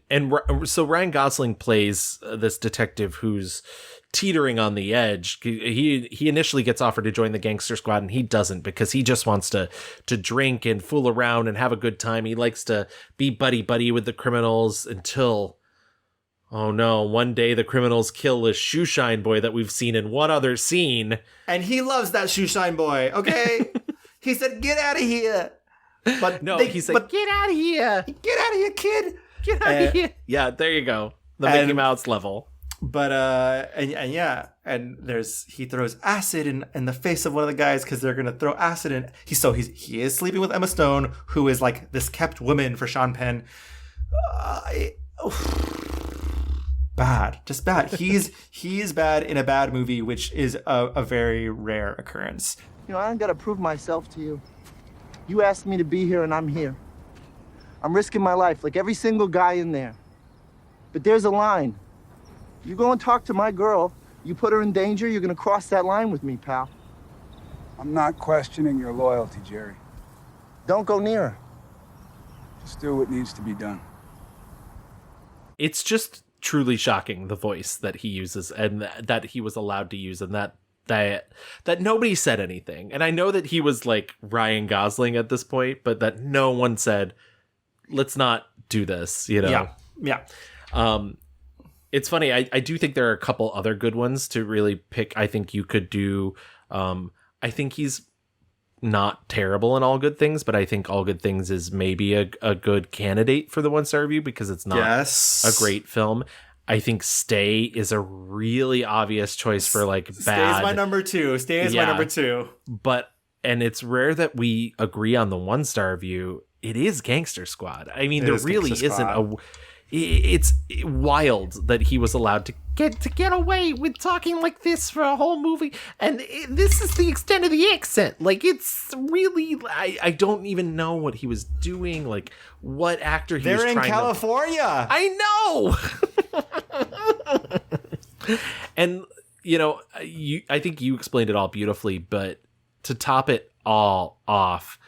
so Ryan Gosling plays this detective who's teetering on the edge. He initially gets offered to join the gangster squad, and he doesn't because he just wants to drink and fool around and have a good time. He likes to be buddy with the criminals until, oh no, one day the criminals kill a shoeshine boy that we've seen in one other scene. And he loves that shoeshine boy, okay? He said, get out of here. But no, he said, get out of here. Get out of here, kid. Get out of here. Yeah, there you go. The Mickey Mouse level. But and he throws acid in the face of one of the guys because they're gonna throw acid in. He is sleeping with Emma Stone, who is like this kept woman for Sean Penn. Bad, just bad. He's bad in a bad movie, which is a very rare occurrence. You know, I ain't gotta prove myself to you. You asked me to be here, and I'm here. I'm risking my life like every single guy in there. But there's a line. You go and talk to my girl, you put her in danger, you're gonna cross that line with me, pal. I'm not questioning your loyalty, Jerry. Don't go near her. Just do what needs to be done. It's just truly shocking, the voice that he uses and that he was allowed to use, and that nobody said anything. And I know that he was like Ryan Gosling at this point, but that no one said, let's not do this, you know? Yeah. It's funny. I do think there are a couple other good ones to really pick. I think you could do. I think he's not terrible in All Good Things, but I think All Good Things is maybe a good candidate for the 1-star review because it's not a great film. I think Stay is a really obvious choice for like bad. Stay is my number two. My number two. And it's rare that we agree on the 1-star review. It is Gangster Squad. I mean, there really isn't it's wild that he was allowed to get away with talking like this for a whole movie, and this is the extent of the accent. Like, it's really, I don't even know what he was doing, like what actor he was trying to... They're in California. I know. And you know, I think you explained it all beautifully, but to top it all off,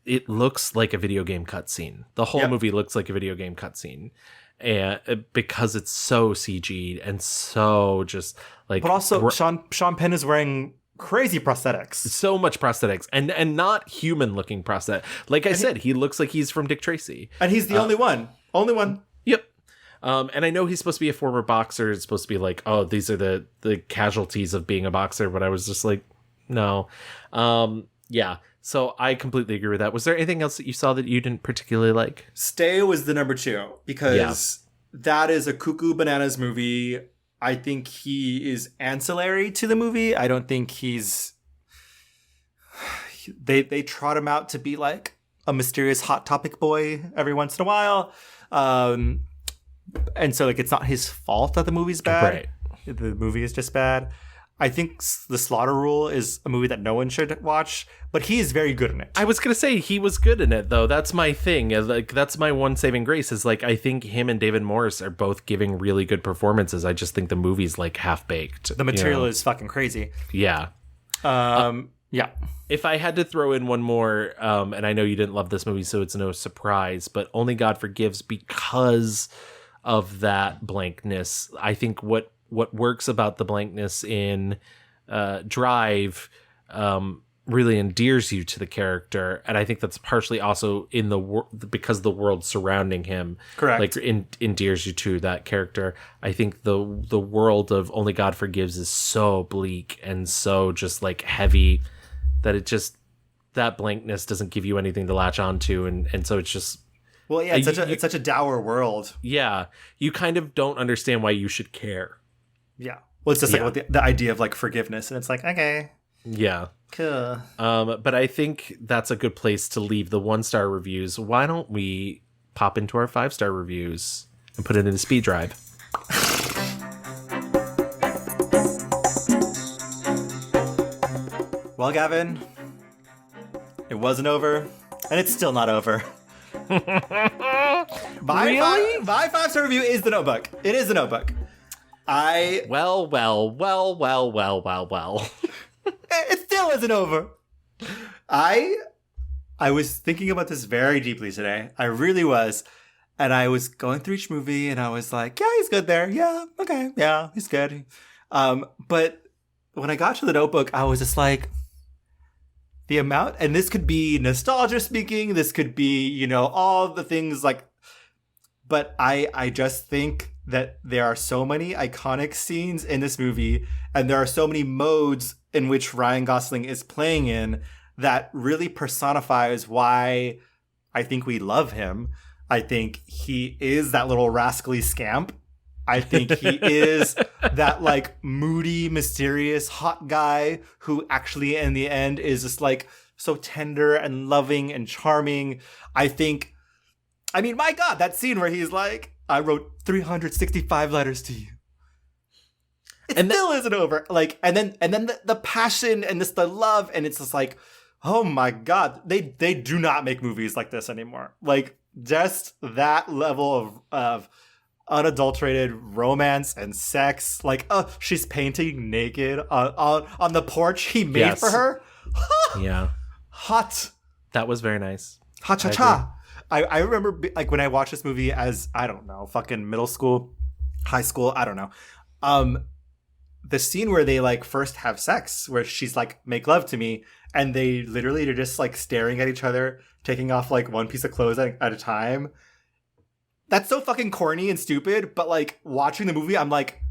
it looks like a video game cutscene. The whole movie looks like a video game cutscene, and because it's so CG'd and so just like. But also, Sean Penn is wearing crazy prosthetics. So much prosthetics, and not human looking prosthetics. Like I said, he looks like he's from Dick Tracy, and he's the only one. Only one. Yep. And I know he's supposed to be a former boxer. It's supposed to be like, oh, these are the casualties of being a boxer. But I was just like, no. Yeah. So I completely agree with that. Was there anything else that you saw that you didn't particularly like? Stay was the number 2 because that is a cuckoo bananas movie. I think he is ancillary to the movie. I don't think he's... They trot him out to be like a mysterious hot topic boy every once in a while. And so like it's not his fault that the movie's bad. Right. The movie is just bad. I think The Slaughter Rule is a movie that no one should watch, but he is very good in it. I was going to say he was good in it, though. That's my thing. Like, that's my one saving grace is like, I think him and David Morse are both giving really good performances. I just think the movie's like half baked. The material is fucking crazy. Yeah. Yeah. If I had to throw in one more, and I know you didn't love this movie, so it's no surprise, but Only God Forgives because of that blankness. I think what works about the blankness in Drive really endears you to the character, and I think that's partially also in because the world surrounding him, correct, like endears you to that character. I think the world of Only God Forgives is so bleak and so just like heavy that that blankness doesn't give you anything to latch onto, and so it's just. Well, yeah, it's such a dour world. Yeah, you kind of don't understand why you should care. Yeah. Well, it's just like the idea of like forgiveness, and it's like, okay. Yeah. Cool. But I think that's a good place to leave the 1-star reviews. Why don't we pop into our 5-star reviews and put it in a speed drive? Well, Gavin, it wasn't over, and it's still not over. My 5-star review is The Notebook. It is The Notebook. Well. It still isn't over. I was thinking about this very deeply today. I really was. And I was going through each movie and I was like, yeah, he's good there. Yeah, okay. Yeah, he's good. But when I got to The Notebook, I was just like, the amount, and this could be nostalgia speaking, this could be, all the things like, but I just think that there are so many iconic scenes in this movie, and there are so many modes in which Ryan Gosling is playing in that really personifies why I think we love him. I think he is that little rascally scamp. I think he is that like moody, mysterious, hot guy who actually in the end is just like so tender and loving and charming. My God, that scene where he's like, I wrote 365 letters to you. It still isn't over. Like, and then the passion and the love, and it's just like, oh my God, they do not make movies like this anymore. Like just that level of unadulterated romance and sex. Like, she's painting naked on the porch he made for her. Yeah. Hot. That was very nice. Hot cha cha. I remember like when I watched this movie as, I don't know, fucking middle school, high school, I don't know. The scene where they like first have sex, where she's like, make love to me, and they literally are just like staring at each other, taking off like one piece of clothes at a time. That's so fucking corny and stupid, but like watching the movie, I'm like,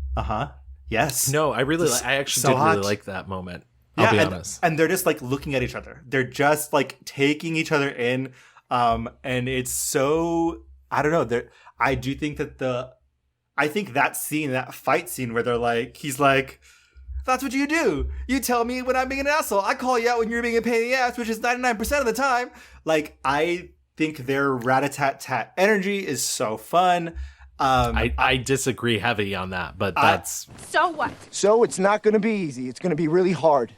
yes. No, I actually did really like that moment. I'll be honest. And they're just like looking at each other. They're just like taking each other in. And it's so, I don't know. I do think I think that scene, that fight scene where they're like, he's like, that's what you do. You tell me when I'm being an asshole. I call you out when you're being a pain in the ass, which is 99% of the time. Like, I think their rat-a-tat-tat energy is so fun. I disagree heavy on that, but that's... So what? So it's not going to be easy. It's going to be really hard.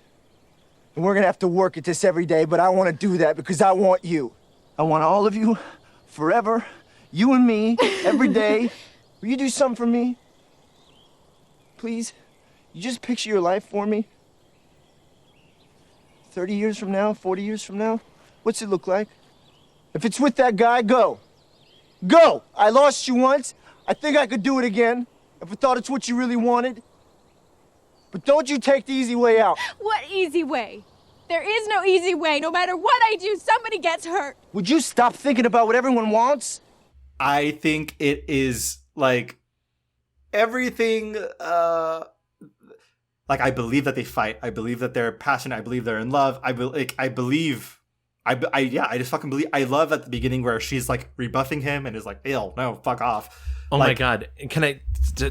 And we're going to have to work at this every day, but I want to do that because I want you. I want all of you, forever, you and me, every day. Will you do something for me? Please? You just picture your life for me? 30 years from now, 40 years from now? What's it look like? If it's with that guy, go. Go! I lost you once. I think I could do it again. If I thought it's what you really wanted. But don't you take the easy way out. What easy way? There is no easy way. No matter what I do, somebody gets hurt. Would you stop thinking about what everyone wants? I think it is like everything. Like I believe that they fight. I believe that they're passionate. I believe they're in love. I believe. I just fucking believe. I love at the beginning where she's like rebuffing him and is like, "Ew, no, fuck off." Oh like, my god! Can I?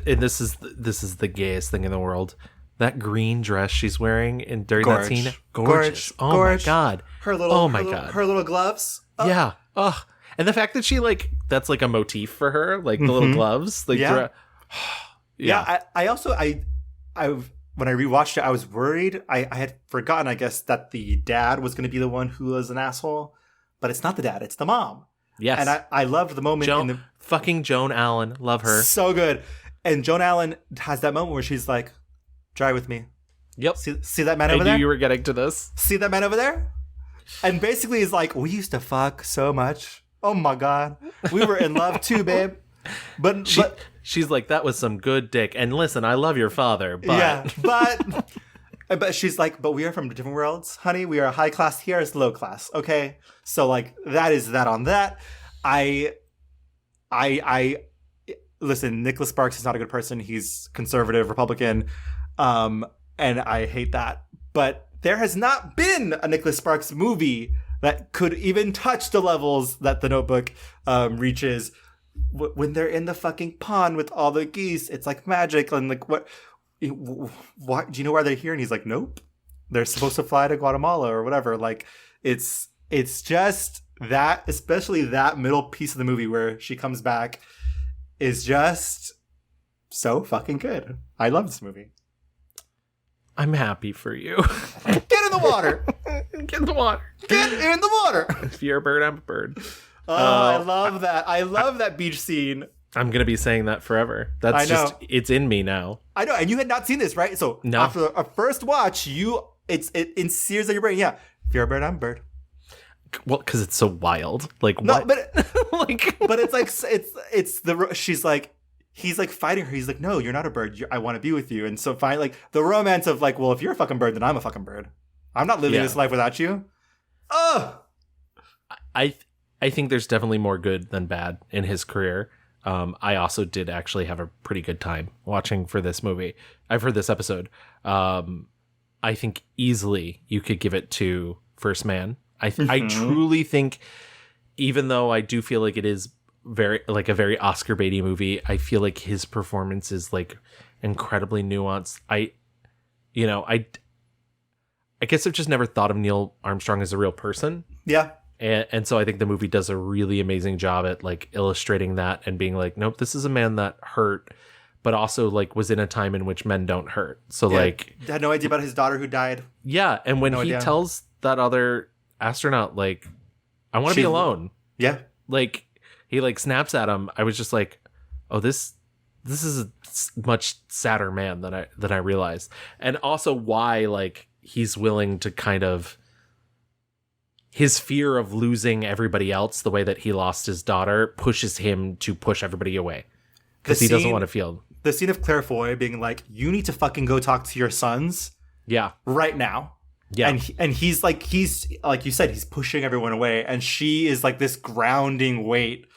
And this is the gayest thing in the world. That green dress she's wearing during that scene, gorgeous. Oh my god! Her little gloves. Oh. Yeah. Oh, and the fact that she like that's like a motif for her, like the little gloves. Like yeah. Yeah. I also when I rewatched it, I was worried. I had forgotten, I guess, that the dad was going to be the one who was an asshole, but it's not the dad; it's the mom. Yes, and I loved the moment fucking Joan Allen, love her, so good. And Joan Allen has that moment where she's like, "Drive with me." Yep. See that man over there? I knew you were getting to this. See that man over there? And basically, he's like, "We used to fuck so much. Oh my god, we were in love too, babe." But she's like, "That was some good dick." And listen, I love your father, but yeah, but she's like, "But we are from different worlds, honey. We are high class. Here is low class. Okay, so like that is that on that." I listen. Nicholas Sparks is not a good person. He's conservative Republican, and I hate that. But there has not been a Nicholas Sparks movie that could even touch the levels that The Notebook reaches. When they're in the fucking pond with all the geese, it's like magic. And like, what? Do you know why they're here? And he's like, nope. They're supposed to fly to Guatemala or whatever. Like, it's just that, especially that middle piece of the movie where she comes back, is just so fucking good. I love this movie. I'm happy for you. Get in the water. Get in the water. Get in the water. If you're a bird, I'm a bird. Oh, I love that. I love that beach scene. I'm going to be saying that forever. That's just, it's in me now. I know. And you had not seen this, right? So no. After a first watch, it sears in your brain. Yeah. If you're a bird, I'm a bird. Well, because it's so wild. Like, no, what? But, but it's like, she's like, he's like fighting her. He's like, no, you're not a bird. I want to be with you. And so finally, like the romance of like, well, if you're a fucking bird, then I'm a fucking bird. I'm not living this life without you. Oh, I think there's definitely more good than bad in his career. I also did actually have a pretty good time watching for this movie. I've heard this episode. I think easily you could give it to First Man. I truly think, even though I do feel like it is very like a very Oscar baity movie, I feel like his performance is like incredibly nuanced. I guess I've just never thought of Neil Armstrong as a real person. Yeah. And so I think the movie does a really amazing job at like illustrating that and being like, nope, this is a man that hurt, but also like was in a time in which men don't hurt. So like, had no idea about his daughter who died. Yeah. And when he tells that other astronaut, like, I want to be alone. Yeah. Like he like snaps at him. I was just like, oh, this is a much sadder man than I realized. And also why like he's willing to kind of, his fear of losing everybody else the way that he lost his daughter pushes him to push everybody away because he doesn't want to feel. The scene of Claire Foy being like, you need to fucking go talk to your sons. Yeah. Right now. Yeah. And he's like you said, he's pushing everyone away. And she is like this grounding weight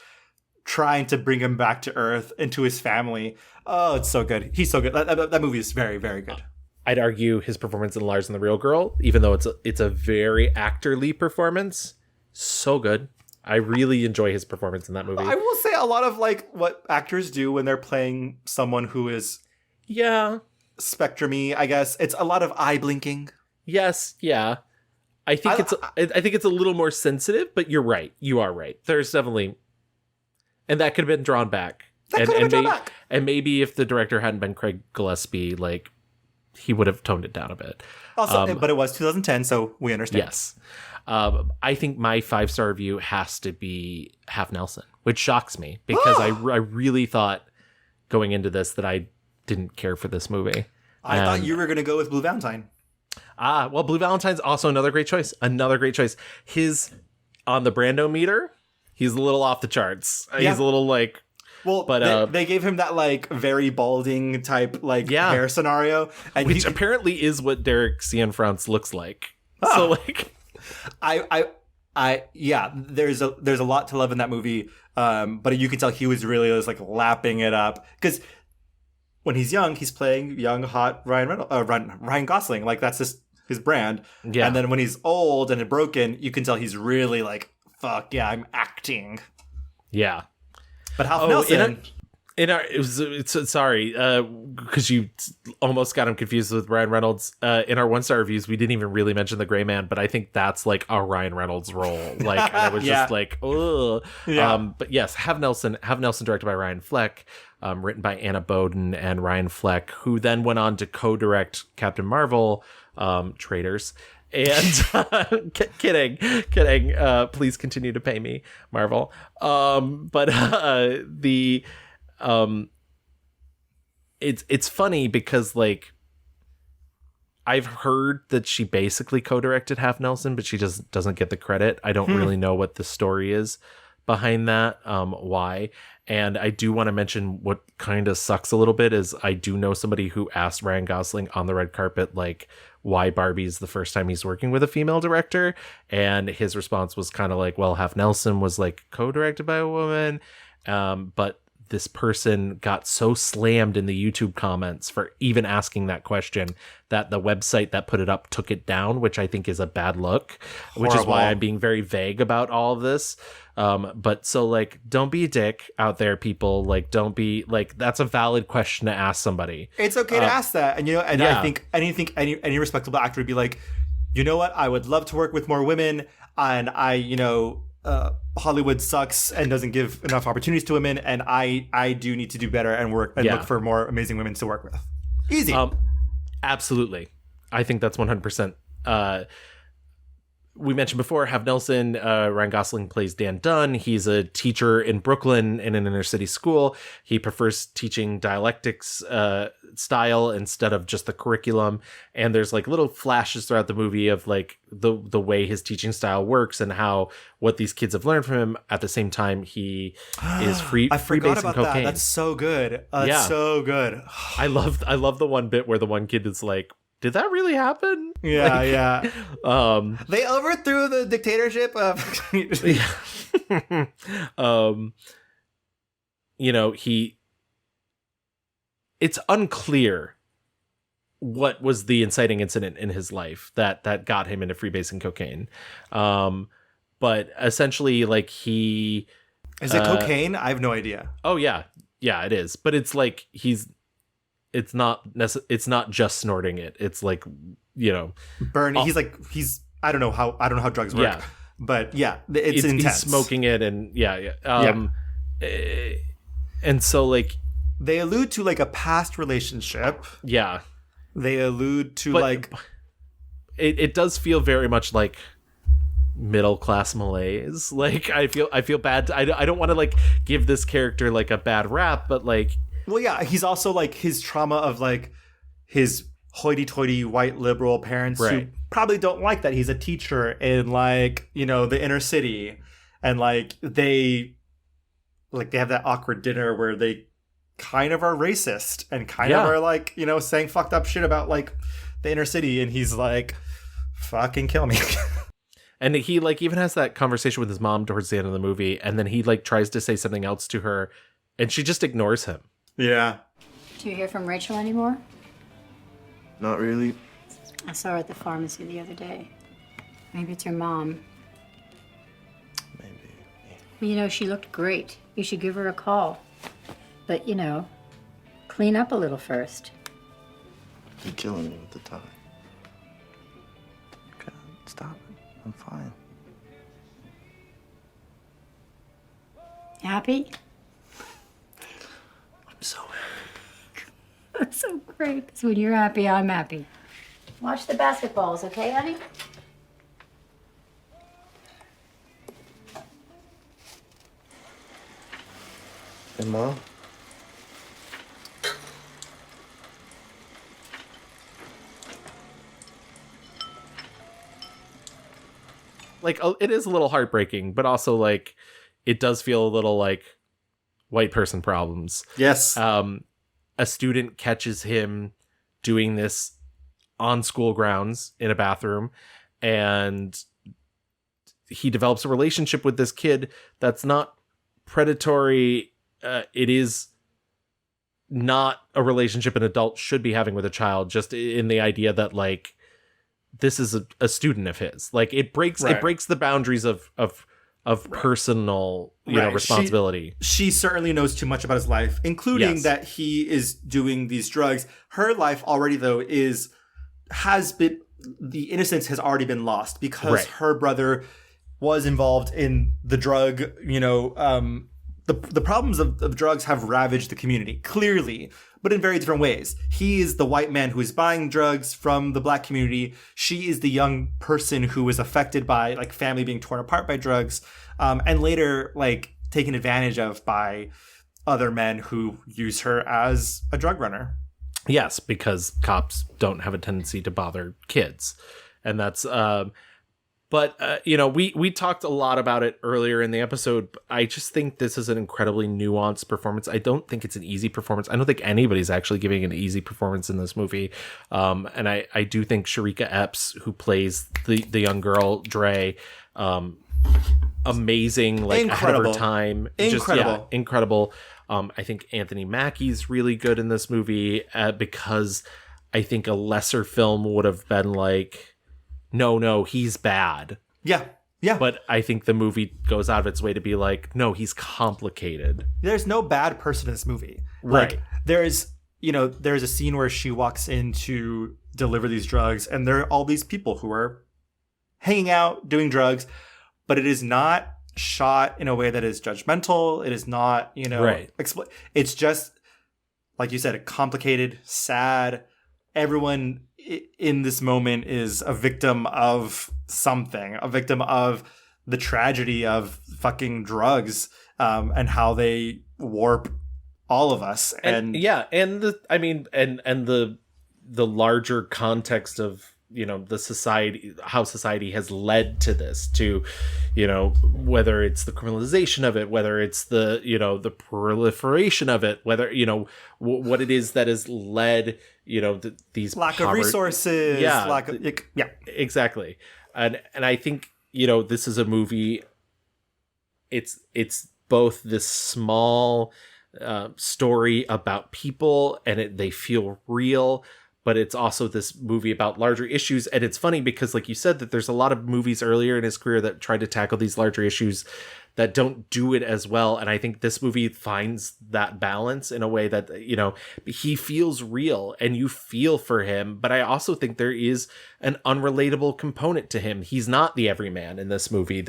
trying to bring him back to earth and to his family. Oh, it's so good. He's so good. That movie is very, very good. I'd argue his performance in Lars and the Real Girl, even though it's a very actorly performance, so good. I really enjoy his performance in that movie. I will say a lot of like what actors do when they're playing someone who is spectrum-y, I guess. It's a lot of eye blinking. Yes, yeah. I think it's a little more sensitive, but you're right. You are right. There's definitely, and that could have been drawn back. And maybe if the director hadn't been Craig Gillespie, like, he would have toned it down a bit. Also, but it was 2010, so we understand. Yes. I think my 5-star review has to be Half Nelson, which shocks me because I really thought going into this that I didn't care for this movie. I thought you were going to go with Blue Valentine. Well, Blue Valentine's also another great choice. His, on the Brando meter, he's a little off the charts. Yeah. He's a little like... Well, but they gave him that like very balding type like hair scenario, and which apparently is what Derek Cianfrance looks like. So like, there's a lot to love in that movie. But you could tell he was really just like lapping it up because when he's young, he's playing young, hot Ryan Gosling. Like that's his brand. Yeah. And then when he's old and broken, you can tell he's really like, fuck yeah, I'm acting. Yeah. But Half Nelson. Sorry, because you almost got him confused with Ryan Reynolds. In our 1-star reviews, we didn't even really mention the Gray Man, but I think that's like a Ryan Reynolds role. Like, and I was just like, ugh. Yeah. But yes, Have Nelson, directed by Ryan Fleck, written by Anna Boden and Ryan Fleck, who then went on to co-direct Captain Marvel, Traitors. And kidding. Please continue to pay me, Marvel. It's funny because like I've heard that she basically co-directed Half Nelson, but she just doesn't get the credit. I don't really know what the story is behind that, why. And I do want to mention what kind of sucks a little bit is I do know somebody who asked Ryan Gosling on the red carpet, like, why Barbie's the first time he's working with a female director. And his response was kind of like, well, Half Nelson was like co-directed by a woman. But this person got so slammed in the YouTube comments for even asking that question that the website that put it up took it down, which I think is a bad look. Which is why I'm being very vague about all of this. But so like, don't be a dick out there, people. Like, don't be like, that's a valid question to ask somebody. It's okay to ask that. And, I think any respectable actor would be like, you know what? I would love to work with more women. And Hollywood sucks and doesn't give enough opportunities to women, and I do need to do better and work and look for more amazing women to work with. Easy. Absolutely. I think that's 100%. We mentioned before, Have Nelson, Ryan Gosling plays Dan Dunn. He's a teacher in Brooklyn in an inner city school. He prefers teaching dialectics style instead of just the curriculum. And there's like little flashes throughout the movie of like the way his teaching style works and how what these kids have learned from him. At the same time, he is freebasing cocaine. That's so good. That's so good. I love the one bit where the one kid is like, did that really happen? Yeah, yeah. They overthrew the dictatorship of. It's unclear what was the inciting incident in his life that got him into freebasing cocaine. But essentially, like he. Is it cocaine? I have no idea. Oh yeah, it is. But it's like it's not just snorting it. It's like, burn. He's I don't know how drugs work. Yeah. But yeah, it's intense. He's smoking it and and so like they allude to like a past relationship. Yeah. They allude to it does feel very much like middle class malaise. Like I feel bad. I don't want to like give this character like a bad rap, but like. Well, yeah, he's also like his trauma of like his hoity-toity white liberal parents who probably don't like that he's a teacher in like, the inner city. And like they have that awkward dinner where they kind of are racist and kind of are like, saying fucked up shit about like the inner city. And he's like, fucking kill me. And he like even has that conversation with his mom towards the end of the movie. And then he like tries to say something else to her and she just ignores him. Yeah. Do you hear from Rachel anymore? Not really. I saw her at the pharmacy the other day. Maybe it's your mom. Maybe. She looked great. You should give her a call. But, clean up a little first. You're killing me with the tie. God, stop it. I'm fine. You happy? So happy. That's so great. Because when you're happy, I'm happy. Watch the basketballs, okay, honey? Hey, Mom? Like, it is a little heartbreaking, but also like it does feel a little like white person problems. Yes. A student catches him doing this on school grounds in a bathroom, and he develops a relationship with this kid that's not predatory. It is not a relationship an adult should be having with a child, just in the idea that like this is a student of his. Like it breaks the boundaries of personal responsibility. She certainly knows too much about his life, including that he is doing these drugs. Her life already though has been, the innocence has already been lost because her brother was involved in the drug, the problems of drugs have ravaged the community, clearly, but in very different ways. He is the white man who is buying drugs from the black community. She is the young person who is affected by like family being torn apart by drugs, and later like taken advantage of by other men who use her as a drug runner. Yes, because cops don't have a tendency to bother kids. And that's... we talked a lot about it earlier in the episode. I just think this is an incredibly nuanced performance. I don't think it's an easy performance. I don't think anybody's actually giving an easy performance in this movie. And I do think Sharika Epps, who plays the young girl, Dre, amazing, like ahead of her time. Incredible. Incredible. I think Anthony Mackie's really good in this movie because I think a lesser film would have been like, no, he's bad. Yeah. But I think the movie goes out of its way to be like, no, he's complicated. There's no bad person in this movie. Right. Like, there's a scene where she walks in to deliver these drugs, and there are all these people who are hanging out, doing drugs, but it is not shot in a way that is judgmental. It is not, it's just, like you said, complicated, sad. Everyone in this moment is a victim of something, a victim of the tragedy of fucking drugs, and how they warp all of us. And the larger context of, the society, how society has led to this, to, whether it's the criminalization of it, whether it's the, the proliferation of it, whether, what it is that has led, these lack of resources. Exactly. And I think, this is a movie, it's both this small story about people, and they feel real, but it's also this movie about larger issues. And it's funny because, like you said, that there's a lot of movies earlier in his career that tried to tackle these larger issues that don't do it as well. And I think this movie finds that balance in a way that, he feels real and you feel for him. But I also think there is an unrelatable component to him. He's not the everyman in this movie.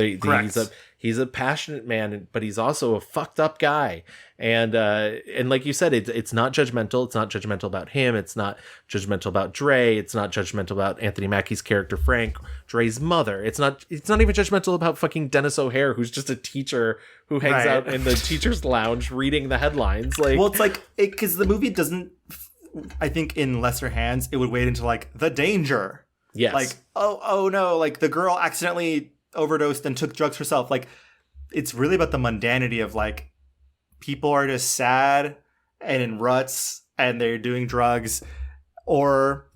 He's a passionate man, but he's also a fucked up guy. And like you said, it's not judgmental. It's not judgmental about him. It's not judgmental about Dre. It's not judgmental about Anthony Mackie's character, Frank, Dre's mother. It's not even judgmental about fucking Dennis O'Hare, who's just a teacher who hangs out in the teacher's lounge reading the headlines. Like, well, it's like, because the movie doesn't, I think in lesser hands, it would wade into like the danger. Yes. Like, oh no, like the girl accidentally overdosed and took drugs herself. Like, it's really about the mundanity of like, people are just sad and in ruts and they're doing drugs, or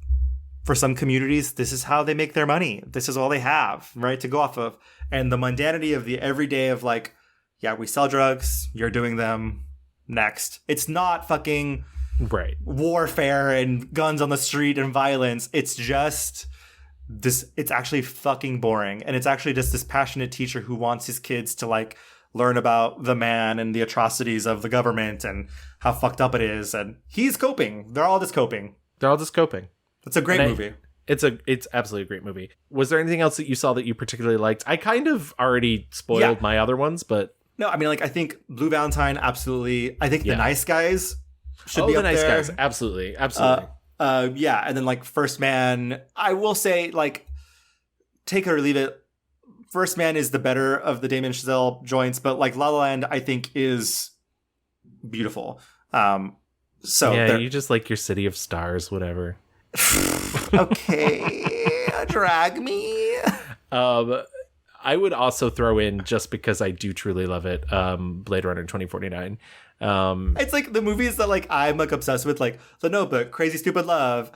for some communities, this is how they make their money. This is all they have, right, to go off of. And the mundanity of the everyday of like, yeah, we sell drugs, you're doing them, next. It's not fucking warfare and guns on the street and violence. It's just this, it's actually fucking boring. And it's actually just this passionate teacher who wants his kids to like learn about the man and the atrocities of the government and how fucked up it is. And he's coping. They're all just coping. It's a great movie. It's absolutely a great movie. Was there anything else that you saw that you particularly liked? I kind of already spoiled my other ones, but no, I mean, like, I think Blue Valentine, absolutely. I think The Nice Guys should be up there. The Nice Guys, absolutely. And then like First Man, I will say, like, take it or leave it. First Man is the better of the Damien Chazelle joints, but like La La Land, I think, is beautiful. You just like your City of Stars, whatever. Okay, drag me. I would also throw in, just because I do truly love it, Blade Runner 2049. It's like the movies that like I'm like obsessed with, like The Notebook, Crazy Stupid Love.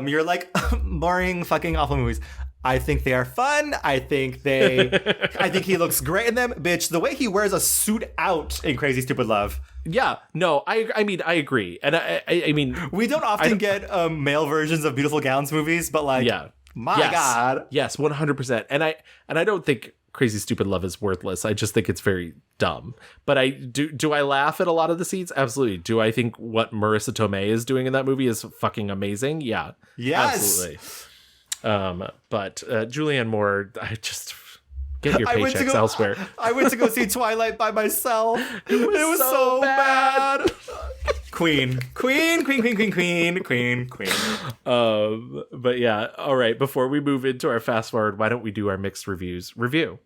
You're like boring fucking awful movies. I think they are fun. I think he looks great in them. Bitch, the way he wears a suit out in Crazy Stupid Love. Yeah, no, I mean, I agree. And I mean, we don't often get male versions of Beautiful Gowns movies, but like, God. Yes, 100%. And I don't think Crazy Stupid Love is worthless. I just think it's very dumb. But I do I laugh at a lot of the scenes? Absolutely. Do I think what Marissa Tomei is doing in that movie is fucking amazing? Yeah. Yes. Absolutely. But Julianne Moore, I just get your paychecks elsewhere. I went to go see Twilight by myself. It was so bad. Queen. But yeah, all right. Before we move into our fast forward, why don't we do our mixed reviews review?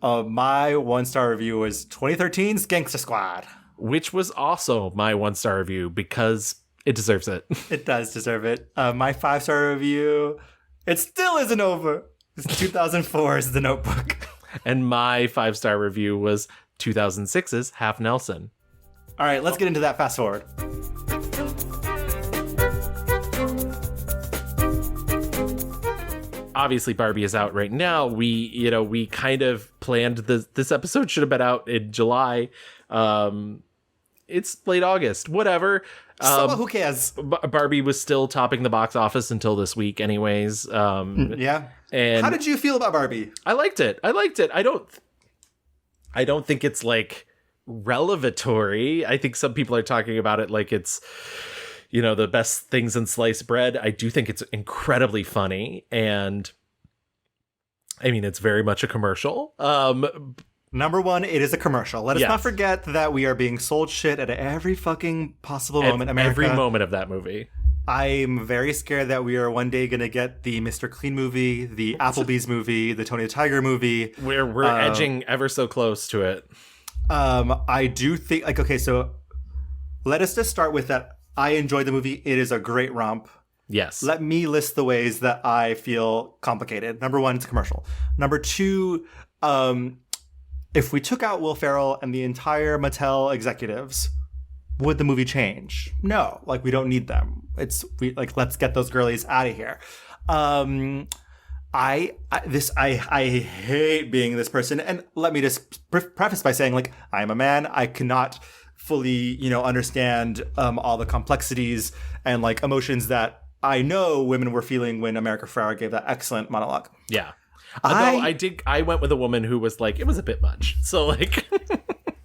My 1-star review was 2013's Gangsta Squad, which was also my 1-star review because it deserves it. It does deserve it. My 5-star review, it still isn't over. It's 2004's The Notebook. And my 5-star review was 2006's Half Nelson. All right, let's get into that fast forward. Obviously, Barbie is out right now. We kind of planned this episode should have been out in July. It's late August. Whatever. Who cares? Barbie was still topping the box office until this week, anyways. Yeah. And how did you feel about Barbie? I liked it. I don't think it's like revelatory. I think some people are talking about it like it's, the best things in sliced bread. I do think it's incredibly funny, and I mean, it's very much a commercial. Number one, it is a commercial. Let us not forget that we are being sold shit at every fucking possible moment in America. Every moment of that movie. I'm very scared that we are one day going to get the Mr. Clean movie, the Applebee's movie, the Tony the Tiger movie. We're edging ever so close to it. I do think, okay, so let us just start with that. I enjoyed the movie. It is a great romp. Yes. Let me list the ways that I feel complicated. Number one, it's a commercial. Number two, if we took out Will Ferrell and the entire Mattel executives, would the movie change? No, we don't need them. Let's get those girlies out of here. I hate being this person, and let me just preface by saying, I am a man. I cannot fully, understand all the complexities and emotions that I know women were feeling when America Ferrera gave that excellent monologue. Yeah. Although I went with a woman who was it was a bit much. So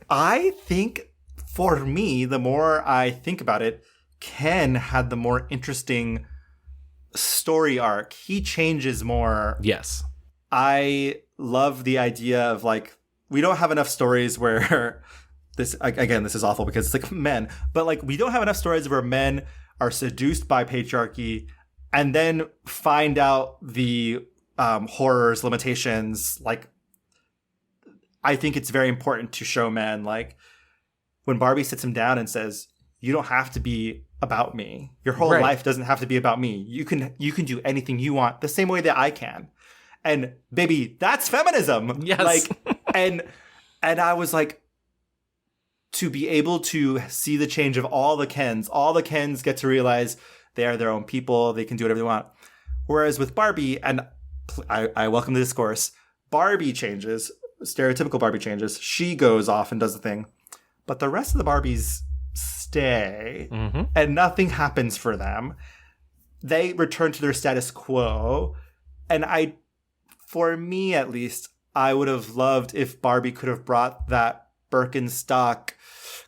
I think for me, the more I think about it, Ken had the more interesting story arc. He changes more. Yes. I love the idea of we don't have enough stories where this is awful because it's men, but we don't have enough stories where men are seduced by patriarchy and then find out the horrors, limitations. I think it's very important to show men, when Barbie sits him down and says, you don't have to be about me. Your whole life doesn't have to be about me. You can do anything you want the same way that I can. And baby, that's feminism. Yes. And I was to be able to see the change of all the Kens get to realize they are their own people. They can do whatever they want. Whereas with Barbie, and I welcome the discourse, Barbie changes, stereotypical Barbie changes. She goes off and does the thing. But the rest of the Barbies stay, and nothing happens for them. They return to their status quo. And for me at least, I would have loved if Barbie could have brought that Birkenstock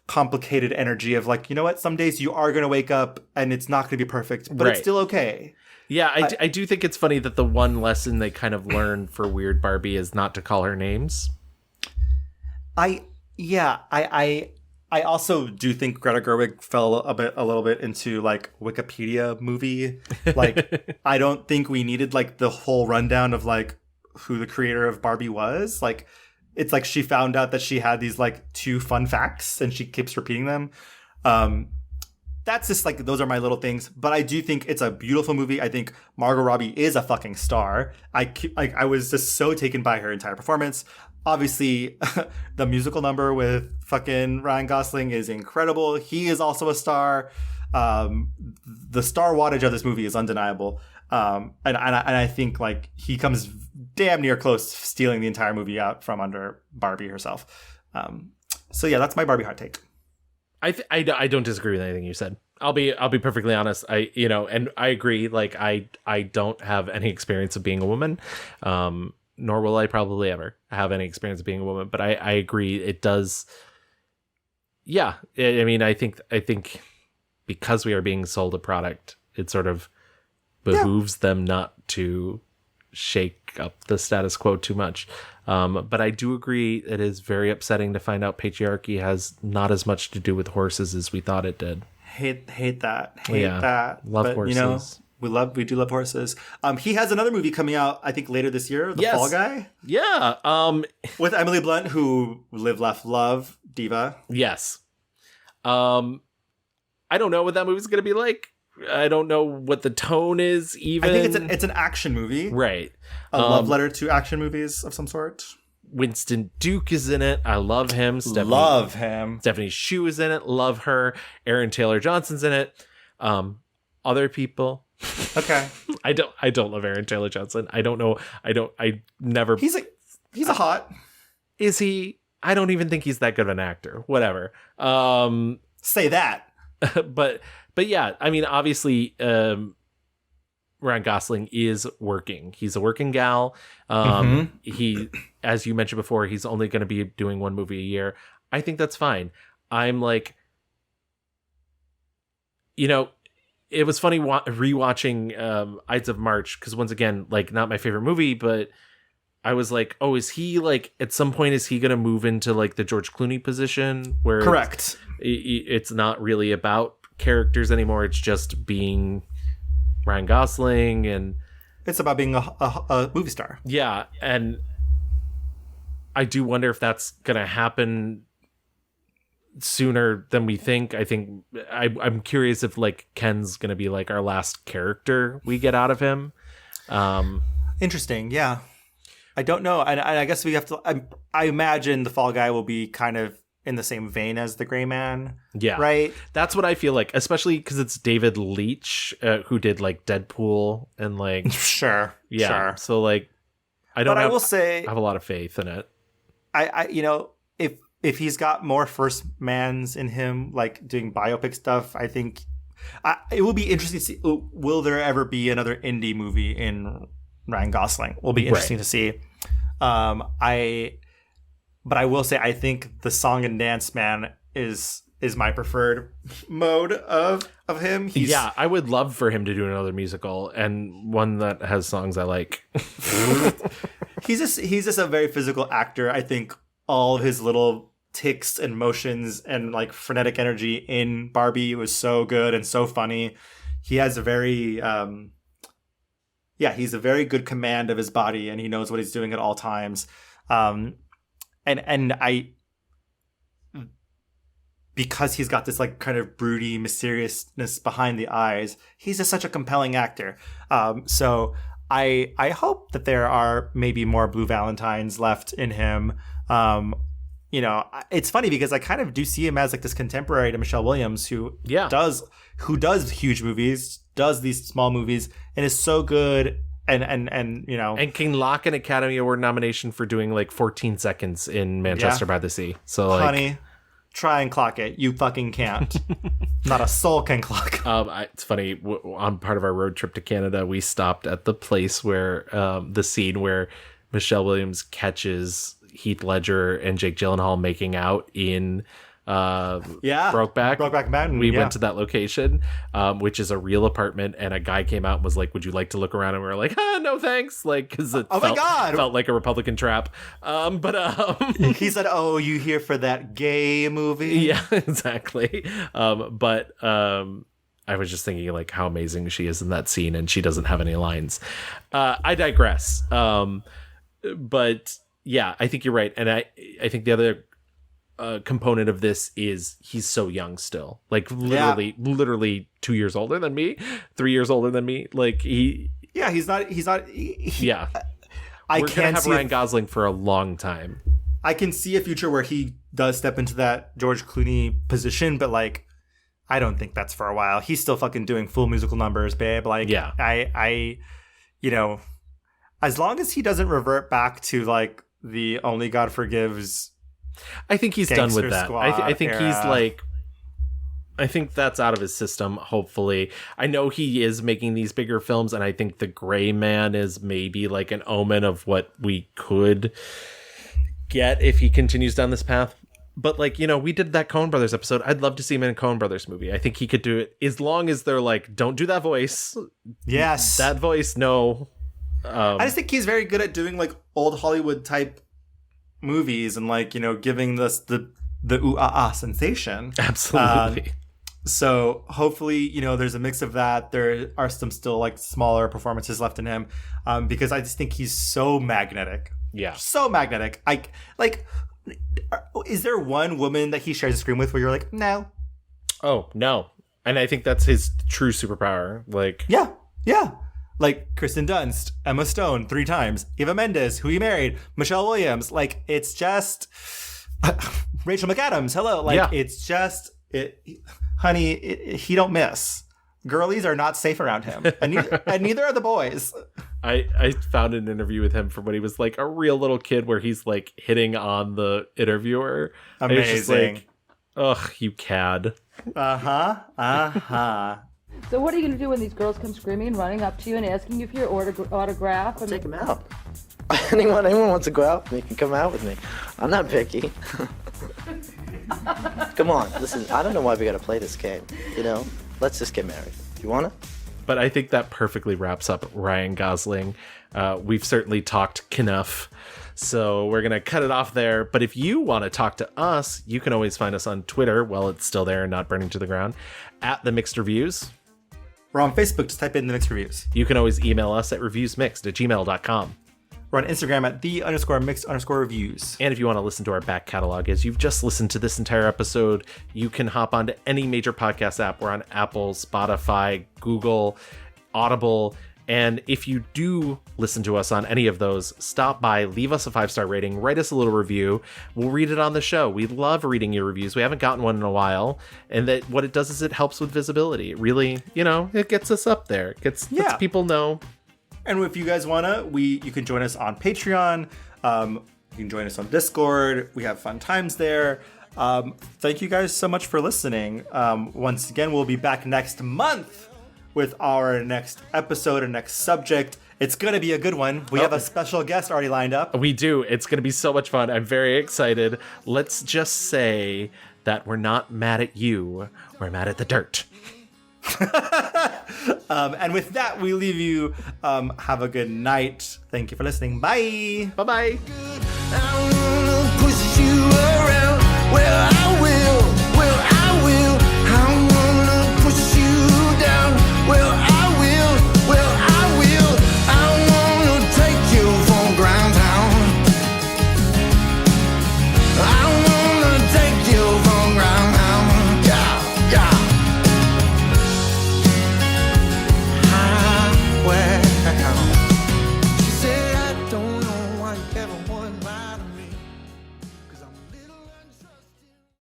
complicated energy of you know what, some days you are going to wake up and it's not going to be perfect, but it's still okay. Yeah, I do think it's funny that the one lesson they kind of learn for Weird Barbie is not to call her names. I also do think Greta Gerwig fell a little bit into Wikipedia movie. I don't think we needed the whole rundown of who the creator of Barbie was. It's she found out that she had these 2 fun facts and she keeps repeating them. That's just those are my little things, but I do think it's a beautiful movie. I think Margot Robbie is a fucking star. I was just so taken by her entire performance. Obviously, the musical number with fucking Ryan Gosling is incredible. He is also a star. The star wattage of this movie is undeniable. And I think like he comes damn near close to stealing the entire movie out from under Barbie herself. So yeah, that's my Barbie hot take. I don't disagree with anything you said. I'll be perfectly honest. And I agree. Like I don't have any experience of being a woman, nor will I probably ever have any experience of being a woman. But I agree. It does. Yeah, I mean, I think because we are being sold a product, it sort of behooves them not to shake up the status quo too much. But I do agree it is very upsetting to find out patriarchy has not as much to do with horses as we thought it did. Hate that. Love but, horses. We do love horses. He has another movie coming out, I think, later this year, The Fall Guy. Yeah. With Emily Blunt, who Live, Laugh, Love diva. Yes. I don't know what that movie's going to be like. I don't know what the tone is even. I think it's an action movie. Right. A love letter to action movies of some sort. Winston Duke is in it. I love him. Love him. Stephanie Hsu is in it. Love her. Aaron Taylor Johnson's in it. Other people. Okay. I don't love Aaron Taylor Johnson. I don't know. I never. He's a hot. Is he? I don't even think he's that good of an actor. Whatever. Say that. But yeah, I mean, obviously, Ryan Gosling is working. He's a working gal. He, as you mentioned before, he's only going to be doing one movie a year. I think that's fine. I'm like, it was funny rewatching Ides of March, because once again, like, not my favorite movie, but I was like, oh, is he like, at some point, is he going to move into like the George Clooney position where correct? It's not really about characters anymore. It's just being Ryan Gosling, and it's about being a movie star. Yeah, and I do wonder if that's gonna happen sooner than we think. I think I'm curious if like Ken's gonna be like our last character we get out of him. Interesting. Yeah, I don't know. And I guess we have to. I imagine the Fall Guy will be kind of in the same vein as the Gray Man. Yeah. Right? That's what I feel like, especially because it's David Leitch, who did like Deadpool and like... Sure. Yeah. Sure. So like, I will say... I have a lot of faith in it. If he's got more first mans in him, like doing biopic stuff, I think it will be interesting to see, will there ever be another indie movie in Ryan Gosling? Will be interesting to see. But I will say, I think the song and dance man is my preferred mode of him. Yeah, I would love for him to do another musical, and one that has songs I like. He's just a very physical actor. I think all of his little ticks and motions and like frenetic energy in Barbie was so good and so funny. He has a very he's a very good command of his body, and he knows what he's doing at all times. And I, because he's got this like kind of broody mysteriousness behind the eyes, he's just such a compelling actor. So I hope that there are maybe more Blue Valentines left in him. It's funny because I kind of do see him as like this contemporary to Michelle Williams, who does huge movies, does these small movies, and is so good. And can lock an Academy Award nomination for doing like 14 seconds in Manchester by the Sea. So like, honey, try and clock it. You fucking can't. Not a soul can clock. It's funny. On part of our road trip to Canada, we stopped at the place where the scene where Michelle Williams catches Heath Ledger and Jake Gyllenhaal making out in Brokeback Mountain. We went to that location, which is a real apartment, and a guy came out and was like, would you like to look around? And we were like, no thanks, like, because it felt like a Republican trap. He said, oh, you here for that gay movie? Yeah, exactly. I was just thinking like how amazing she is in that scene, and she doesn't have any lines. I digress. But yeah, I think you're right. And I think the other component of this is he's so young still, like literally 2 years older than me, 3 years older than me. Like he's not. We're gonna have Ryan Gosling for a long time. I can see a future where he does step into that George Clooney position, but like, I don't think that's for a while. He's still fucking doing full musical numbers, babe. Like, yeah. I you know, as long as he doesn't revert back to like the Only God Forgives. I think he's done with that. I think era. he's like, I think that's out of his system, hopefully. I know he is making these bigger films, and I think The Gray Man is maybe like an omen of what we could get if he continues down this path. But like, you know, we did that Coen Brothers episode. I'd love to see him in a Coen Brothers movie. I think he could do it as long as they're like, don't do that voice. Yes. That voice, no. I just think he's very good at doing like old Hollywood type movies and like, you know, giving us the ooh ah ah sensation. Absolutely. So hopefully, you know, there's a mix of that. There are some still like smaller performances left in him, because I just think he's so magnetic. Yeah. So magnetic. Is there one woman that he shares a screen with where you're like, no? Oh, no. And I think that's his true superpower. Like, yeah. Like Kristen Dunst, Emma Stone 3 times, Eva Mendes, who he married, Michelle Williams. Like, it's just Rachel McAdams. Hello. Like, it's just honey. He don't miss. Girlies are not safe around him, and neither are the boys. I found an interview with him from when he was like a real little kid, where he's like hitting on the interviewer. Amazing. Like, ugh, you cad. So what are you going to do when these girls come screaming and running up to you and asking you for your autograph? Take them out. Anyone wants to go out with me can come out with me. I'm not picky. Come on, listen, I don't know why we got to play this game, you know? Let's just get married. You want to? But I think that perfectly wraps up Ryan Gosling. We've certainly talked enough, so we're going to cut it off there. But if you want to talk to us, you can always find us on Twitter, while it's still there and not burning to the ground, at The Mixed Reviews. We're on Facebook, just type in The Mixed Reviews. You can always email us at reviewsmixed@gmail.com. We're on Instagram at _mixed_reviews. And if you want to listen to our back catalog, as you've just listened to this entire episode, you can hop onto any major podcast app. We're on Apple, Spotify, Google, Audible. And if you do listen to us on any of those, stop by, leave us a 5-star rating, write us a little review. We'll read it on the show. We love reading your reviews. We haven't gotten one in a while. And that what it does is it helps with visibility. It really, you know, it gets us up there. It lets people know. And if you guys wanna, you can join us on Patreon. You can join us on Discord. We have fun times there. Thank you guys so much for listening. Once again, we'll be back next month with our next episode and next subject. It's gonna be a good one. We have a special guest already lined up. We do. It's gonna be so much fun. I'm very excited. Let's just say that we're not mad at you. We're mad at the dirt. And with that, we leave you. Have a good night. Thank you for listening. Bye. Bye-bye. I wanna push you around where I